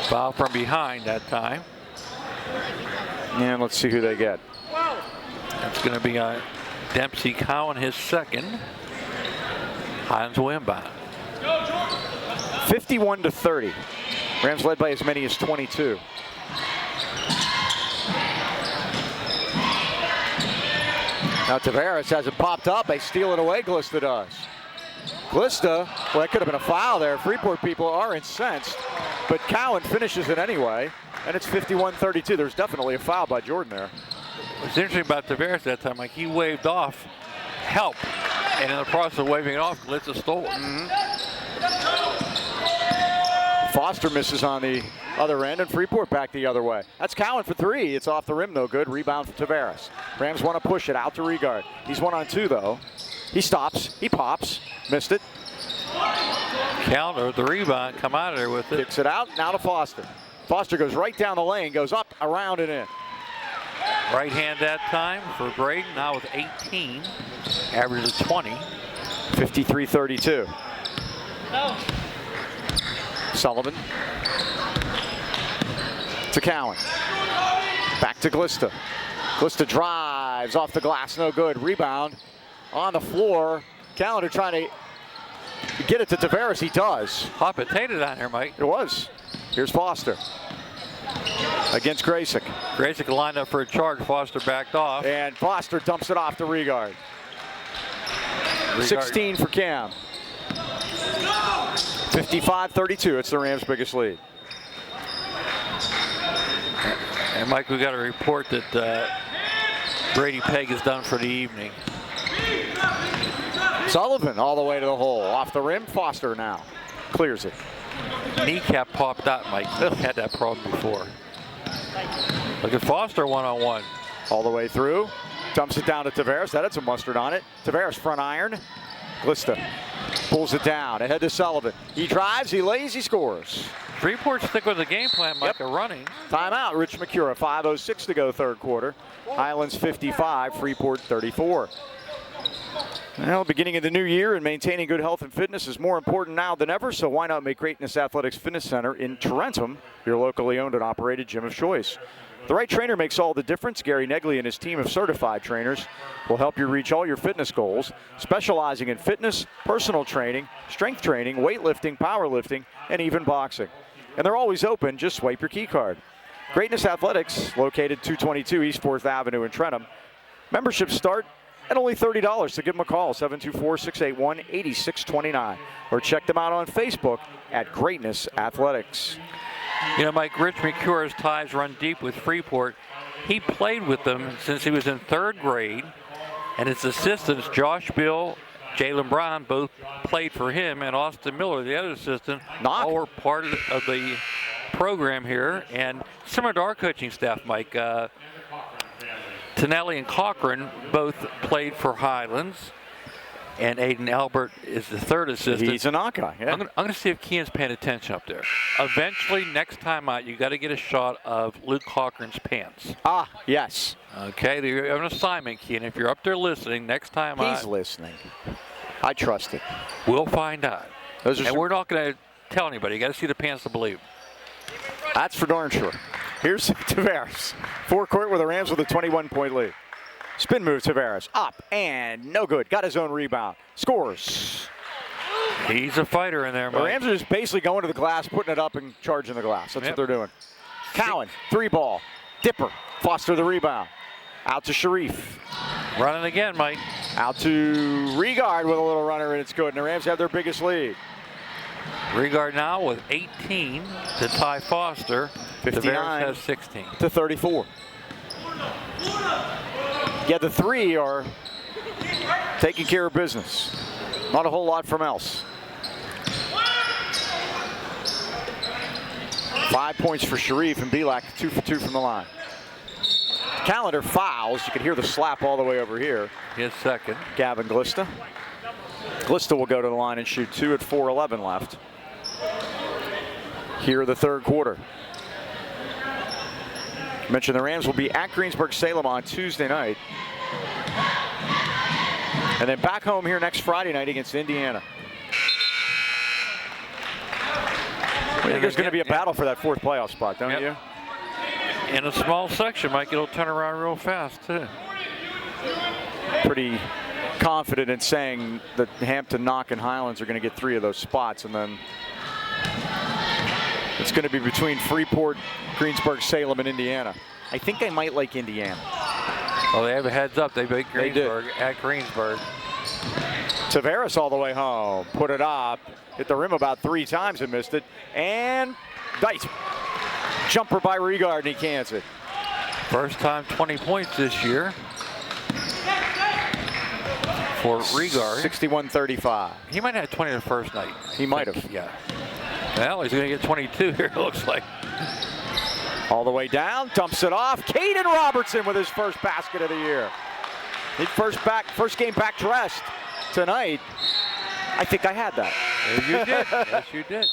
Foul from behind that time. And let's see who they get. That's going to be Dempsey Cowan, his second. Highlands will inbound. 51-30. Rams led by as many as 22. Now Tavares hasn't popped up. They steal it away. Glista does. Glista, well, that could have been a foul there. Freeport people are incensed, but Cowan finishes it anyway, and it's 51-32. There's definitely a foul by Jordan there. What's interesting about Tavares that time, like he waved off help, and in the process of waving it off, Glitz stole it. Foster misses on the other end, and Freeport back the other way. That's Cowan for three. It's off the rim, though. Good rebound for Tavares. Rams want to push it out to Regard. He's 1-on-2, though. He stops. He pops. Missed it. Counter the rebound, come out of there with it. Kicks it out. Now to Foster. Foster goes right down the lane, goes up, around, and in. Right hand that time for Braden, now with 18. Average of 20. 53-32. Sullivan to Cowan. Back to Glista. Glista drives off the glass, no good. Rebound on the floor. Callender trying to get it to Tavares. He does. Hot potato down here, Mike. It was. Here's Foster against Graysick. Graysick lined up for a charge. Foster backed off. And Foster dumps it off to Regard. 16 for Cam. 55-32. It's the Rams' biggest lead. And Mike, we got a report that Brady Pegg is done for the evening. Sullivan all the way to the hole. Off the rim. Foster now clears it. Kneecap popped out, Mike. Had that problem before. Look at Foster one-on-one. All the way through. Dumps it down to Tavares. That had some mustard on it. Tavares front iron. Glista pulls it down. Ahead to Sullivan. He drives, he lays, he scores. Freeport stick with the game plan, Mike. Yep. Running. Timeout. Rich McCura. 5:06 to go, third quarter. Highlands 55, Freeport 34. Well, beginning of the new year and maintaining good health and fitness is more important now than ever, so why not make Greatness Athletics Fitness Center in Tarentum your locally owned and operated gym of choice. The right trainer makes all the difference. Gary Negley and his team of certified trainers will help you reach all your fitness goals, specializing in fitness, personal training, strength training, weightlifting, powerlifting, and even boxing. And they're always open. Just swipe your key card. Greatness Athletics, located 222 East 4th Avenue in Trenton. Memberships start at only $30, so give them a call, 724-681-8629. Or check them out on Facebook at Greatness Athletics. You know, Mike, Rich McCure's ties run deep with Freeport. He played with them since he was in third grade, and his assistants, Josh Bill, Jalen Brown, both played for him, and Austin Miller, the other assistant, all were part of the program here. And similar to our coaching staff, Mike, Tonelli and Cochran both played for Highlands, and Aiden Albert is the third assistant. He's an Aka, yeah. I'm going to see if Kean's paying attention up there. Eventually, next time out, you got to get a shot of Luke Cochran's pants. Ah, yes. Okay, you have an assignment, Kean. If you're up there listening, next time out. He's listening. I trust it. We'll find out. And we're not going to tell anybody. You got to see the pants to believe. That's for darn sure. Here's Tavares. Forecourt with the Rams with a 21-point lead. Spin move, Tavares. Up and no good. Got his own rebound. Scores. He's a fighter in there, Mike. The Rams are just basically going to the glass, putting it up and charging the glass. That's what they're doing. Cowan, three ball. Dipper. Foster the rebound. Out to Sharif. Running again, Mike. Out to Regard with a little runner, and it's good. And the Rams have their biggest lead. Regard now with 18 to tie Foster. 59 Tavares has 16. to 34. Yeah, the three are taking care of business. Not a whole lot from else. 5 points for Sharif, and Belak 2 for 2 from the line. Callender fouls. You can hear the slap all the way over here. His second. Gavin Glista. Glista will go to the line and shoot 2 at 4:11 left. Here the third quarter. I mentioned the Rams will be at Greensburg-Salem on Tuesday night. And then back home here next Friday night against Indiana. What do you there's going to be a battle for that 4th playoff spot, don't you? In a small section, Mike, it'll turn around real fast, too. Pretty confident in saying that Hampton, Knock, and Highlands are going to get 3 of those spots, and then it's going to be between Freeport, Greensburg, Salem, and Indiana. I think I might like Indiana. Well, they have a heads up. They beat Greensburg at Greensburg. Tavares all the way home. Put it up. Hit the rim about 3 times and missed it. And nice jumper by Regard, and he cans it. First time 20 points this year for Regard. 61-35. He might have had 20 the first night. He might have. Yeah. Well, he's going to get 22 here, it looks like. All the way down, dumps it off. Caden Robertson with his first basket of the year. His first game back dressed tonight. I think I had that. Yes, you did. Yes, you did.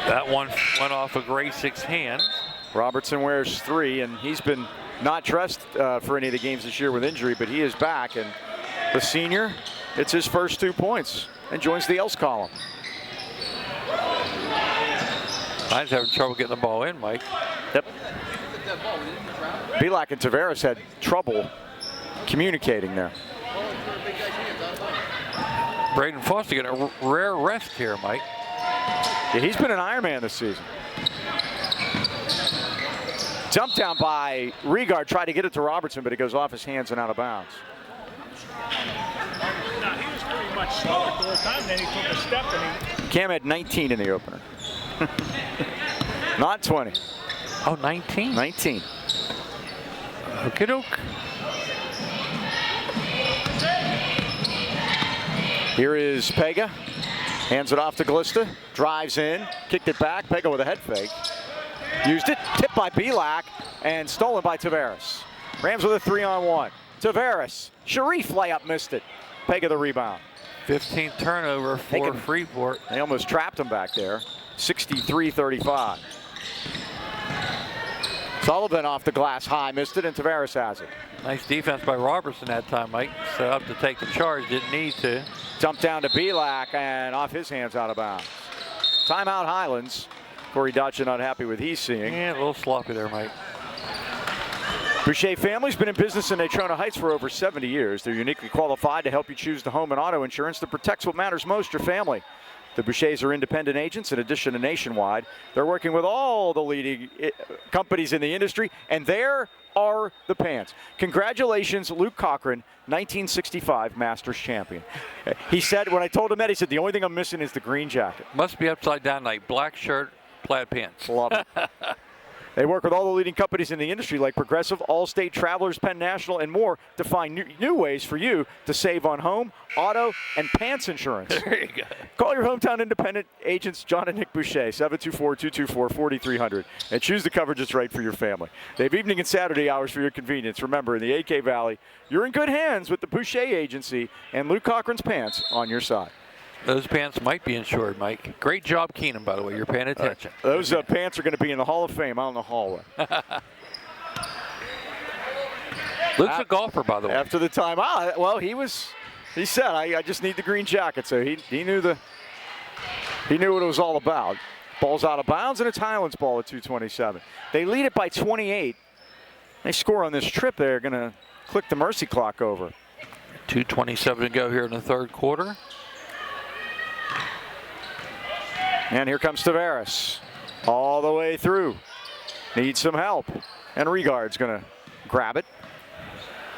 That one went off of Gracek's hands. Robertson wears 3, and he's been not dressed for any of the games this year with injury, but he is back. And the senior, it's his first 2 points and joins the else column. Mine's having trouble getting the ball in, Mike. Yep. Pavlik and Tavares had trouble communicating there. Braden Foster getting a rare rest here, Mike. Yeah, he's been an Ironman this season. Dumped down by Regard, tried to get it to Robertson, but it goes off his hands and out of bounds. No, he was pretty much slow the whole time, then he took a step and Cam had 19 in the opener. Not 20. Oh, 19? 19. Okie doke. Here is Pega. Hands it off to Glista. Drives in. Kicked it back. Pega with a head fake. Used it. Tipped by Pavlik. And stolen by Tavares. Rams with a 3-on-1. Tavares. Sharif layup. Missed it. Pega the rebound. 15th turnover for Freeport. They almost trapped him back there. 63-35. Sullivan off the glass high. Missed it. And Tavares has it. Nice defense by Robertson that time, Mike. Set up to take the charge. Didn't need to. Dumped down to Pavlik and off his hands out of bounds. Timeout Highlands. Corey Dodson not happy with he's seeing. Yeah, a little sloppy there, Mike. Boucher family's been in business in Natrona Heights for over 70 years. They're uniquely qualified to help you choose the home and auto insurance that protects what matters most, your family. The Bouchers are independent agents in addition to nationwide. They're working with all the leading companies in the industry, and there are the pants. Congratulations, Luke Cochran, 1965 Masters champion. He said, when I told him that, he said, the only thing I'm missing is the green jacket. Must be upside down night. Black shirt, plaid pants. Love it. They work with all the leading companies in the industry like Progressive, Allstate, Travelers, Penn National, and more to find new ways for you to save on home, auto, and pants insurance. There you go. Call your hometown independent agents, John and Nick Boucher, 724-224-4300, and choose the coverage that's right for your family. They have evening and Saturday hours for your convenience. Remember, in the AK Valley, you're in good hands with the Boucher Agency and Luke Cochran's pants on your side. Those pants might be insured, Mike. Great job, Keenan, by the way. You're paying attention. Those pants are going to be in the Hall of Fame out in the hallway. Luke's a golfer, by the way. After the timeout, well, he said, I just need the green jacket. So he knew what it was all about. Ball's out of bounds, and it's Highlands ball at 2:27. They lead it by 28. They score on this trip. They're going to click the mercy clock over. 2:27 to go here in the third quarter. And here comes Tavares all the way through. Needs some help. And Regard's going to grab it.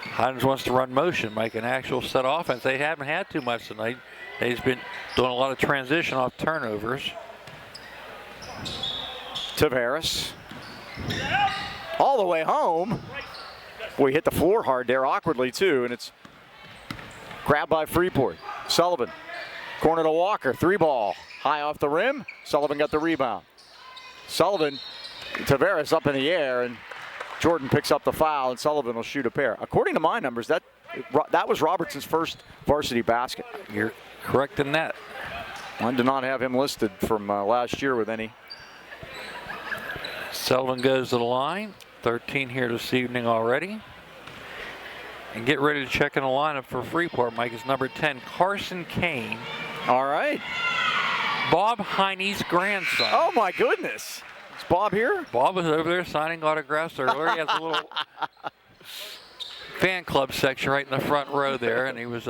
Highlands wants to run motion, make an actual set offense. They haven't had too much tonight. They've been doing a lot of transition off turnovers. Tavares all the way home. Boy, hit the floor hard there awkwardly too, and it's grabbed by Freeport. Sullivan, corner to Walker, 3-ball. High off the rim. Sullivan got the rebound. Sullivan, Tavares up in the air, and Jordan picks up the foul, and Sullivan will shoot a pair. According to my numbers, that was Robertson's first varsity basket. You're correct in that. I did not have him listed from last year with any. Sullivan goes to the line. 13 here this evening already. And get ready to check in the lineup for Freeport, Mike. It's number 10, Carson Kane. All right. Bob Heine's grandson. Oh my goodness. Is Bob here? Bob was over there signing autographs earlier. He has a little fan club section right in the front row there, and he was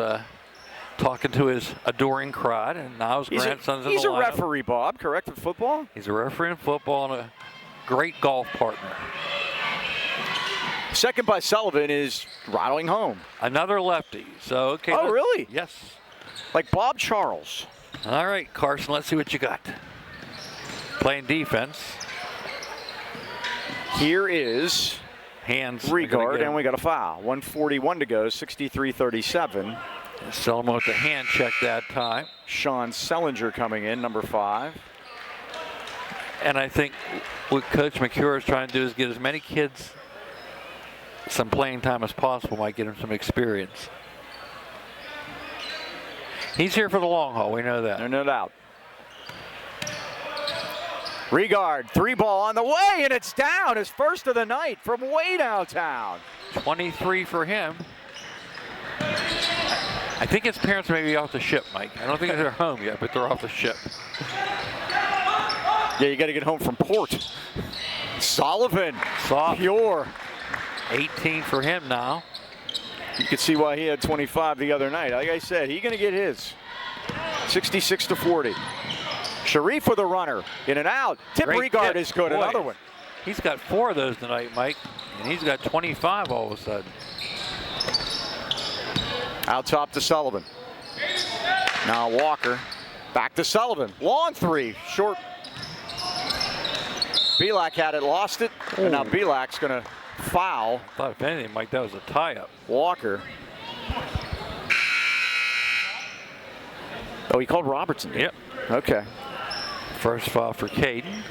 talking to his adoring crowd, and now his grandson's in the lineup. He's a referee, Bob, correct, in football? He's a referee in football and a great golf partner. Second by Sullivan is rattling home. Another lefty. So, okay. Oh, really? Yes. Like Bob Charles. All right, Carson, let's see what you got. Playing defense. Here is hands. Regard, and we got a foul. 1:41 to go, 63-37. Sullivan with the hand check that time. Sean Sellinger coming in, number 5. And I think what Coach McCure is trying to do is get as many kids some playing time as possible, might get him some experience. He's here for the long haul, we know that. No doubt. Regard, 3-ball on the way, and it's down. His first of the night from way downtown. 23 for him. I think his parents may be off the ship, Mike. I don't think they're home yet, but they're off the ship. Yeah, you got to get home from port. Sullivan, soft. Pure. 18 for him now. You can see why he had 25 the other night. Like I said, he's going to get his. 66-40. Sharif with a runner, in and out. Tip Regard is good, another one. He's got 4 of those tonight, Mike, and he's got 25 all of a sudden. Out top to Sullivan. Now Walker, back to Sullivan. Long 3, short. Belak had it, lost it, and now Belak's going to foul. I thought if anything, Mike, that was a tie-up. Walker. Oh, he called Robertson. Yep. Okay. First foul for Caden.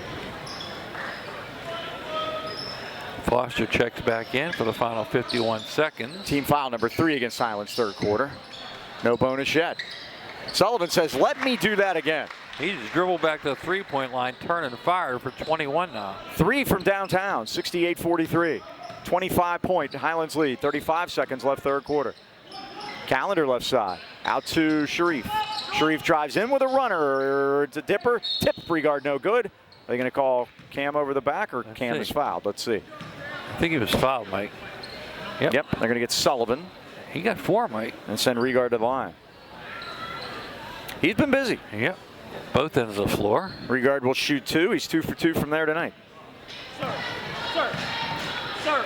Foster checks back in for the final 51 seconds. Team foul number 3 against Highlands, third quarter. No bonus yet. Sullivan says, let me do that again. He just dribbled back to the 3-point line, turn and fire for 21 now. 3 from downtown, 68-43. 25-point Highlands lead, 35 seconds left third quarter. Calendar left side, out to Sharif. Sharif drives in with a runner. It's a dipper. Tip Regard no good. Are they going to call Cam over the back, or Cam is fouled? Let's see. I think he was fouled, Mike. Yep. They're going to get Sullivan. He got 4, Mike. And send Regard to the line. He's been busy. Yep. Both ends of the floor. Regard will shoot 2. He's 2 for 2 from there tonight. Sir. What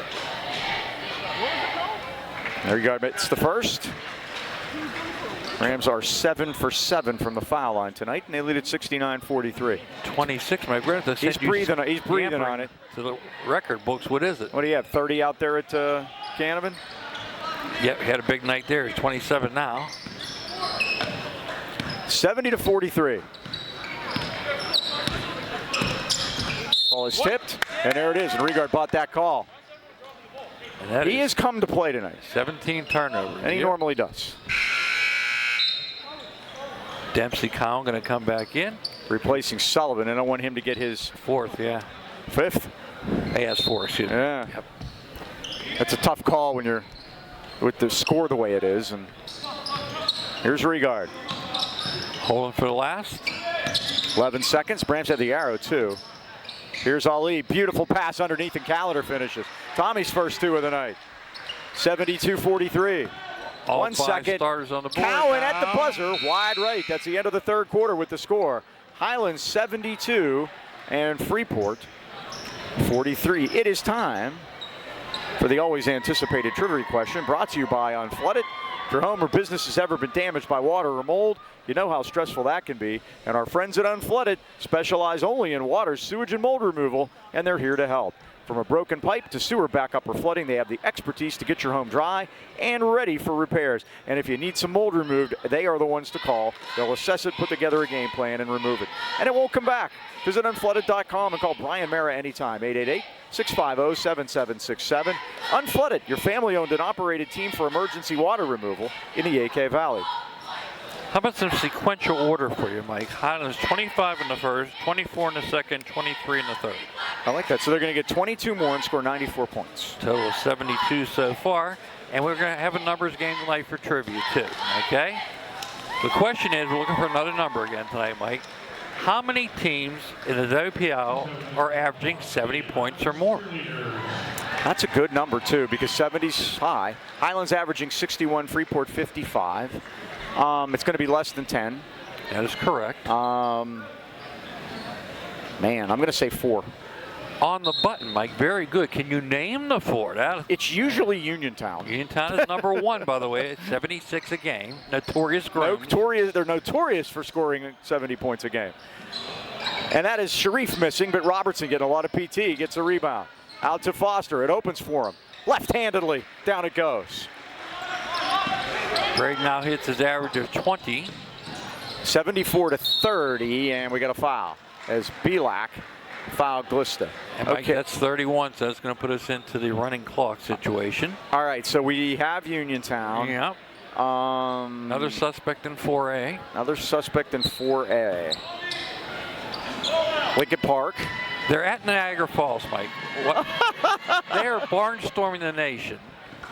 was it called? Regard hits the first. Rams are 7 for 7 from the foul line tonight, and they lead at 69-43. 26, Mike. We're He's breathing on it. To the record books, what is it? What do you have, 30 out there at Canavan? Yep, he had a big night there. He's 27 now. 70-43. Ball is tipped, and there it is, and Regard bought that call. He has come to play tonight. 17 turnovers. And he normally does. Dempsey Cowan going to come back in. Replacing Sullivan, and I want him to get his 4th, yeah. 5th? He has 4, excuse me. Yeah. Yep. That's a tough call when you're with the score the way it is. And here's Regard. Holding for the last. 11 seconds. Brams had the arrow, too. Here's Ali. Beautiful pass underneath, and Calendar finishes. Tommy's first 2 of the night. 72-43. All 1 second. Starters on the board. Cowan at the buzzer, wide right. That's the end of the third quarter with the score. Highlands 72 and Freeport 43. It is time for the always anticipated trivia question, brought to you by Unflooded. If your home or business has ever been damaged by water or mold, you know how stressful that can be. And our friends at Unflooded specialize only in water, sewage, and mold removal, and they're here to help. From a broken pipe to sewer backup or flooding, they have the expertise to get your home dry and ready for repairs. And if you need some mold removed, they are the ones to call. They'll assess it, put together a game plan, and remove it. And it won't come back. Visit unflooded.com and call Brian Mara anytime, 888-650-7767. Unflooded, your family-owned and operated team for emergency water removal in the AK Valley. How about some sequential order for you, Mike? Highlands 25 in the first, 24 in the second, 23 in the third. I like that. So they're going to get 22 more and score 94 points. Total of 72 so far. And we're going to have a numbers game tonight for trivia, too. Okay? The question is, we're looking for another number again tonight, Mike. how many teams in the WPL are averaging 70 points or more? That's a good number, too, because 70's high. Highlands averaging 61, Freeport 55. It's going to be less than 10. That is correct. Man, I'm going to say 4. On the button, Mike. Very good. Can you name the 4? It's usually Uniontown. Uniontown is number 1, by the way. It's 76 a game. Notorious grooms. They're notorious for scoring 70 points a game. And that is Sharif missing, but Robertson getting a lot of PT. Gets a rebound. Out to Foster. It opens for him. Left-handedly. Down it goes. Greg now hits his average of 20. 74 to 30, and we got a foul as Pavlik fouled Glista. And Mike, that's 31, so that's going to put us into the running clock situation. All right, so we have Uniontown. Yep. Another suspect in 4A. Another suspect in 4A. Lincoln Park. They're at Niagara Falls, Mike. They are barnstorming the nation.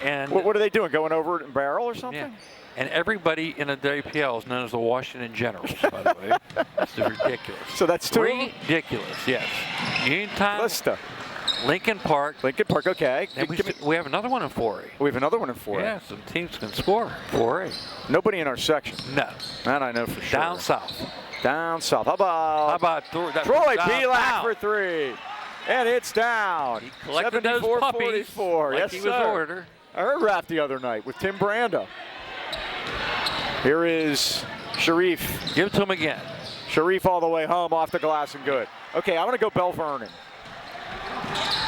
And what are they doing? Going over it in barrel or something? Yeah. And everybody in the WPL is known as the Washington Generals, by the way. That's ridiculous. So that's 2? Ridiculous, yes. Uniontown, Glista. Lincoln Park. Lincoln Park, okay. And we have another one in 4A. We have another one in 4A. Yeah, some teams can score 4A. Nobody in our section. No. That I know for sure. Down south. Down south. How about Troy Pavlik for 3? And it's down. He collected those puppies 44. like Yes, he was sir. ordered. I heard rap the other night with Tim Brando. Here is Sharif. Give it to him again. Sharif all the way home, off the glass and good. Okay, I'm going to go Bell Vernon.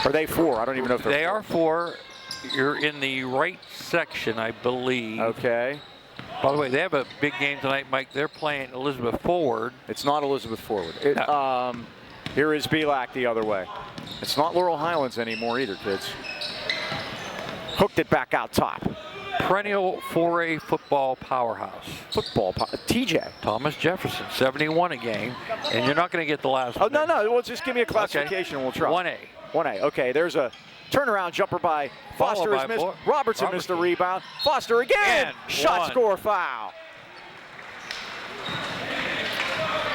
Are they 4? I don't even know if they're 4. They are 4. You're in the right section, I believe. Okay. By the way, they have a big game tonight, Mike. They're playing Elizabeth Forward. It's not Elizabeth Forward. No. Here is Pavlik the other way. It's not Laurel Highlands anymore either, kids. Hooked it back out top. Perennial 4A football powerhouse. TJ. Thomas Jefferson, 71 a game. And you're not going to get the last one. Oh, no. Well, just give me a classification and we'll try. 1A. 1A. Okay, there's a turnaround jumper by Foster. Has missed. Robertson missed a rebound. Foster again. Shot, score, foul.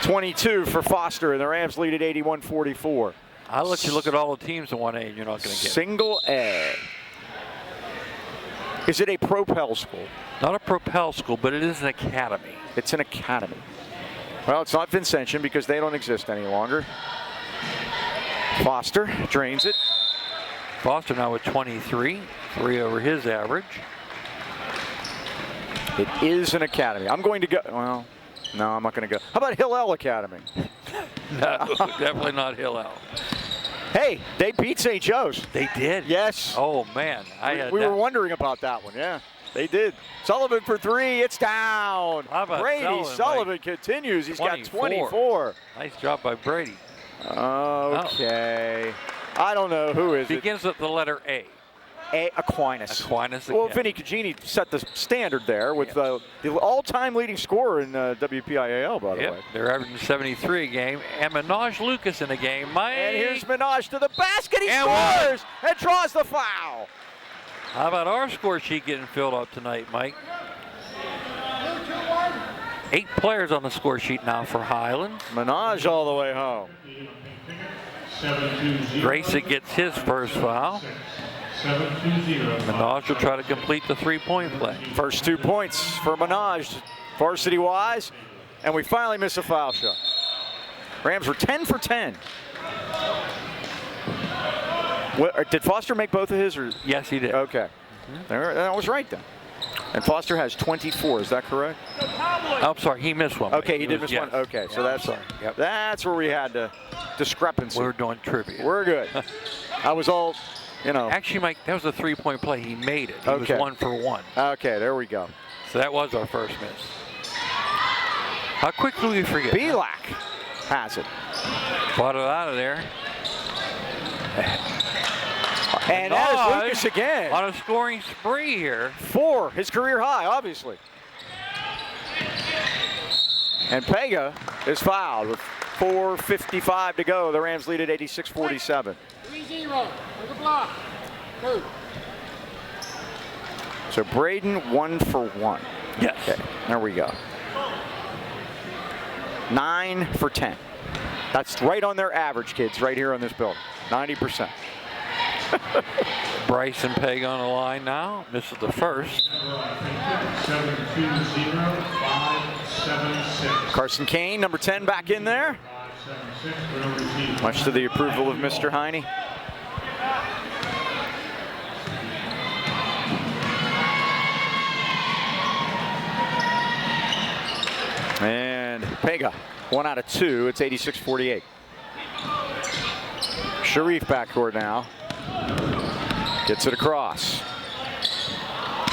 22 for Foster, and the Rams lead at 81-44. I'll let you look at all the teams in 1A, and you're not going to get it. Single A. Is it a Propel school? Not a Propel school, but it is an academy. It's an academy. Well, it's not Vincentian because they don't exist any longer. Foster drains it. Foster now with 23, 3 over his average. It is an academy. I'm going to go, well, no, I'm not going to go. How about Hillel Academy? No, definitely not Hillel. Hey, they beat St. Joe's. They did? Yes. Oh, man. We were wondering about that one, yeah. They did. Sullivan for 3, it's down. How about Brady Sullivan continues. He's got 24. Nice job by Brady. Okay. I don't know who is it. Begins with the letter A. Aquinas. Aquinas well, again. Vinny Cugini set the standard there with the all-time leading scorer in WPIAL, by the way. They're averaging 73 a game. And Minaj Lucas in a game. And here's Minaj to the basket. He scores and draws the foul. How about our score sheet getting filled up tonight, Mike? 8 players on the score sheet now for Highlands. Minaj all the way home. Grayson gets his first foul. Minaj will try to complete the 3-point play. First 2 points for Minaj, varsity-wise, and we finally miss a foul shot. Rams were 10 for 10. Did Foster make both of his? Or? Yes, he did. Okay. That was right then. And Foster has 24, is that correct? I'm sorry, he missed one. Okay, he did miss one. Okay, so that's that's where we had the discrepancy. We're doing trivia. We're good. I was all, you know. Actually, Mike, that was a 3-point play. He made it. He was 1 for 1. Okay, there we go. So that was our first miss. How quickly we forget? Pavlik has it. Bought it out of there. And that is Lucas again. On a scoring spree here. 4, his career high, obviously. And Pega is fouled with 4:55 to go. The Rams lead at 86-47. 3-0, with a block. 2. So Braden 1 for 1. Yes. Okay, there we go. 9 for 10. That's right on their average, kids, right here on this building. 90%. Bryson Peg on the line now. Misses the first. 7-2-0-5-7-6. Carson Kane, number 10, back in there. 5-7-6. Much to the approval of Mr. Heine. And Pega, 1 out of 2. It's 86-48. Sharif backcourt now. Gets it across.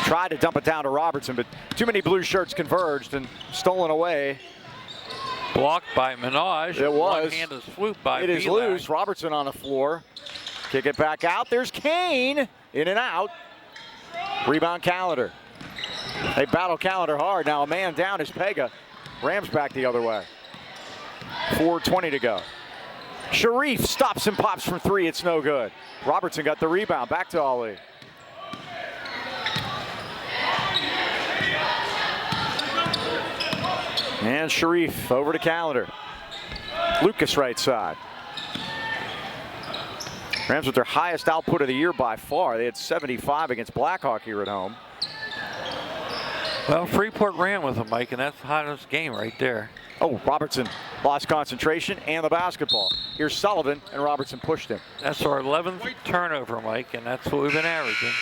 Tried to dump it down to Robertson, but too many blue shirts converged and stolen away. Blocked by Minaj. It was. One-handed swoop by It is Pavlik. loose. Robertson on the floor. Kick it back out. There's Kane. In and out. Rebound Callender. They battle Callender hard. Now a man down is Pega. Rams back the other way. 4:20 to go. Sharif stops and pops from 3. It's no good. Robertson got the rebound. Back to Ali. And Sharif over to Callender. Lucas right side. Rams with their highest output of the year by far. They had 75 against Blackhawk here at home. Well, Freeport ran with him, Mike, and that's the hottest game right there. Oh, Robertson lost concentration and the basketball. Here's Sullivan, and Robertson pushed him. That's our 11th turnover, Mike, and that's what we've been averaging.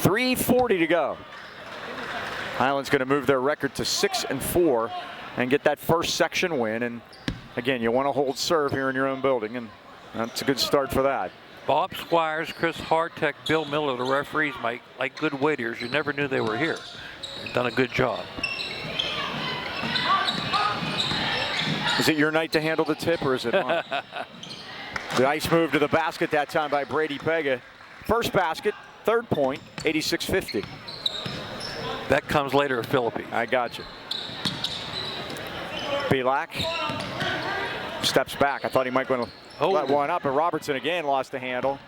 3:40 to go. Highlands going to move their record to 6-4 and get that first section win. And again, you want to hold serve here in your own building, and that's a good start for that. Bob Squires, Chris Hartek, Bill Miller, the referees, Mike, like good waiters, you never knew they were here. They've done a good job. Is it your night to handle the tip, or is it mine? Nice move to the basket that time by Brady Pega. First basket, third point, 86-50. That comes later at Philippines. I got you. Pavlik steps back. I thought he might want to let one up, and Robertson again lost the handle.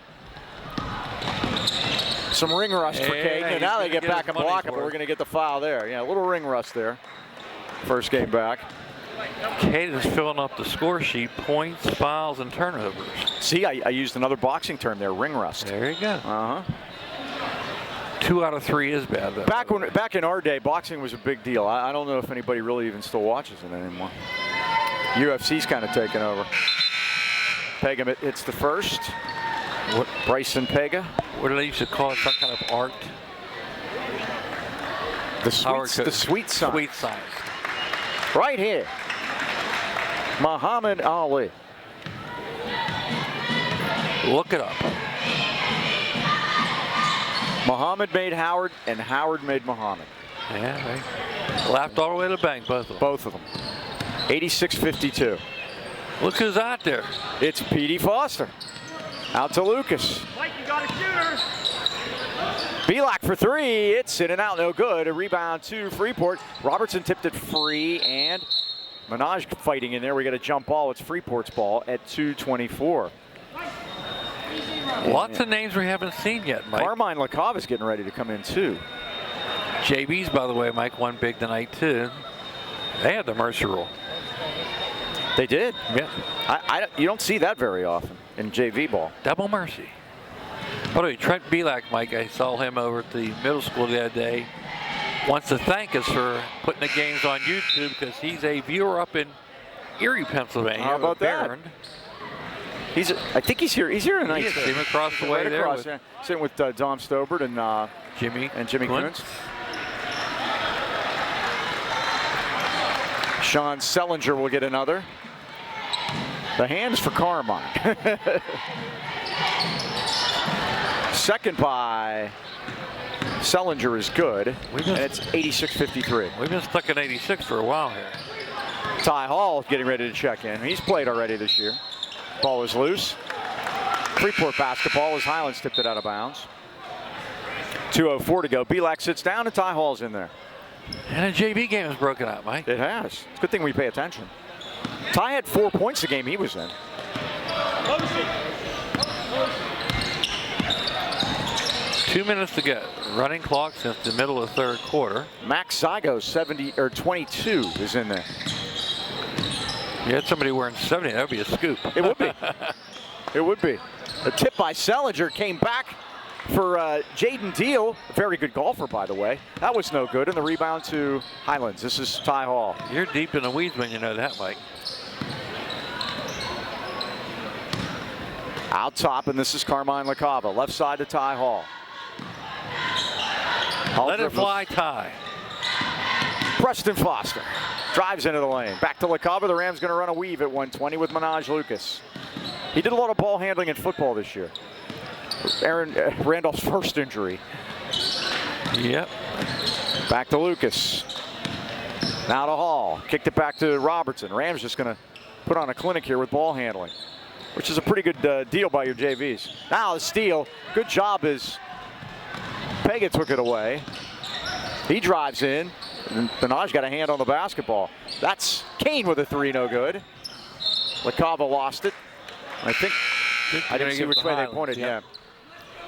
Some ring rust for Kane, and now they get back and block it, but we're going to get the foul there. Yeah, a little ring rust there. First game back. Kate is filling up the score sheet, points, fouls, and turnovers. See, I used another boxing term there, ring rust. There you go. Uh-huh. 2 out of 3 is bad, though. Back in our day, boxing was a big deal. I don't know if anybody really even still watches it anymore. UFC's kind of taken over. Pega hits the first. Bryson Pega. What do they used to call it? Some kind of art? The sweet sign. Sweet sign. Right here. Muhammad Ali. Look it up. Muhammad made Howard, and Howard made Muhammad. Yeah, they laughed all the way to the bank, both of them. Both of them. 86-52. Look who's out there. It's Petey Foster. Out to Lucas. Mike, you got a shooter. Pavlik for 3. It's in and out, no good. A rebound to Freeport. Robertson tipped it free, and Minaj fighting in there. We got a jump ball. It's Freeport's ball at 2:24. Lots of names we haven't seen yet, Mike. Carmine Lakov is getting ready to come in too. JB's, by the way, Mike, won big tonight too. They had the Mercy rule. They did. Yeah. You don't see that very often in JV ball. Double mercy. By the way, Trent Belak, Mike, I saw him over at the middle school the other day. Wants to thank us for putting the games on YouTube because he's a viewer up in Erie, Pennsylvania. How about that? I think he's here. He's here tonight. He is. See him across the way right there. Across, sitting with Dom Stobert and Jimmy Kuntz. Sean Sellinger will get another. The hands for Carmine. Second by Sellinger is good, and it's 86-53. We've been stuck in 86 for a while here. Ty Hall getting ready to check in. He's played already this year. Ball is loose. Freeport basketball as Highlands tipped it out of bounds. 2:04 to go. Belak sits down and Ty Hall's in there. And a JV game has broken out, Mike. It has. It's a good thing we pay attention. Ty had 4 points the game he was in. 2 minutes to go. Running clock since the middle of the third quarter. Max Zygo, 22, is in there. You had somebody wearing 70, that would be a scoop. It would be. It would be. A tip by Selinger came back for Jaden Deal. A very good golfer, by the way. That was no good. And the rebound to Highlands. This is Ty Hall. You're deep in the weeds when you know that, Mike. Out top, and this is Carmine LaCava. Left side to Ty Hall. Let it fly, Ty. Preston Foster drives into the lane. Back to LaCava. The Rams going to run a weave at 120 with Minaj Lucas. He did a lot of ball handling in football this year. Randolph's first injury. Yep. Back to Lucas. Now to Hall. Kicked it back to Robertson. Rams just going to put on a clinic here with ball handling, which is a pretty good deal by your JVs. Now the steal. Good job as Pega took it away. He drives in. And Minaj got a hand on the basketball. That's Kane with a three, no good. LaCava lost it. I think I didn't see which way they pointed. Yeah.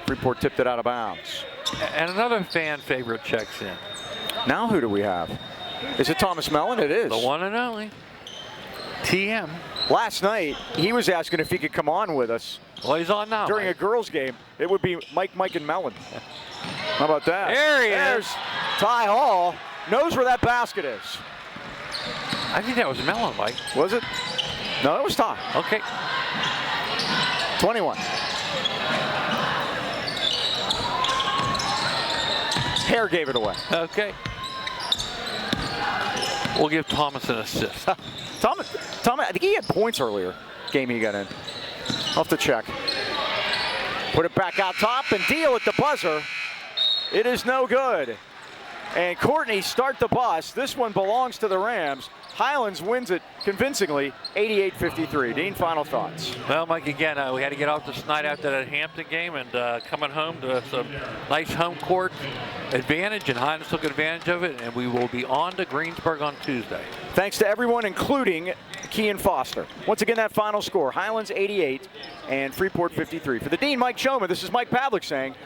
Freeport tipped it out of bounds. And another fan favorite checks in. Now who do we have? Is it Thomas Mellon? It is. The one and only. TM. Last night, he was asking if he could come on with us. Well, he's on now. During Mike. a girls' game, it would be Mike, and Mellon. How about that? There he There's is. Ty Hall. Knows where that basket is. I think that was Mellon, Mike. Was it? No, it was Ty. Okay. 21. Hare gave it away. Okay. We'll give Thomas an assist. Thomas, I think he had points earlier. Game he got in. I'll have to check. Put it back out top and Deal at the buzzer. It is no good. And Courtney start the bus. This one belongs to the Rams. Highlands wins it convincingly, 88-53. Dean, final thoughts. Well, Mike, again, we had to get off this night after that Hampton game and coming home to some nice home court advantage, and Highlands took advantage of it, and we will be on to Greensburg on Tuesday. Thanks to everyone, including Kean Foster. Once again, that final score, Highlands 88 and Freeport 53. For the Dean, Mike Choma, this is Mike Pavlik saying,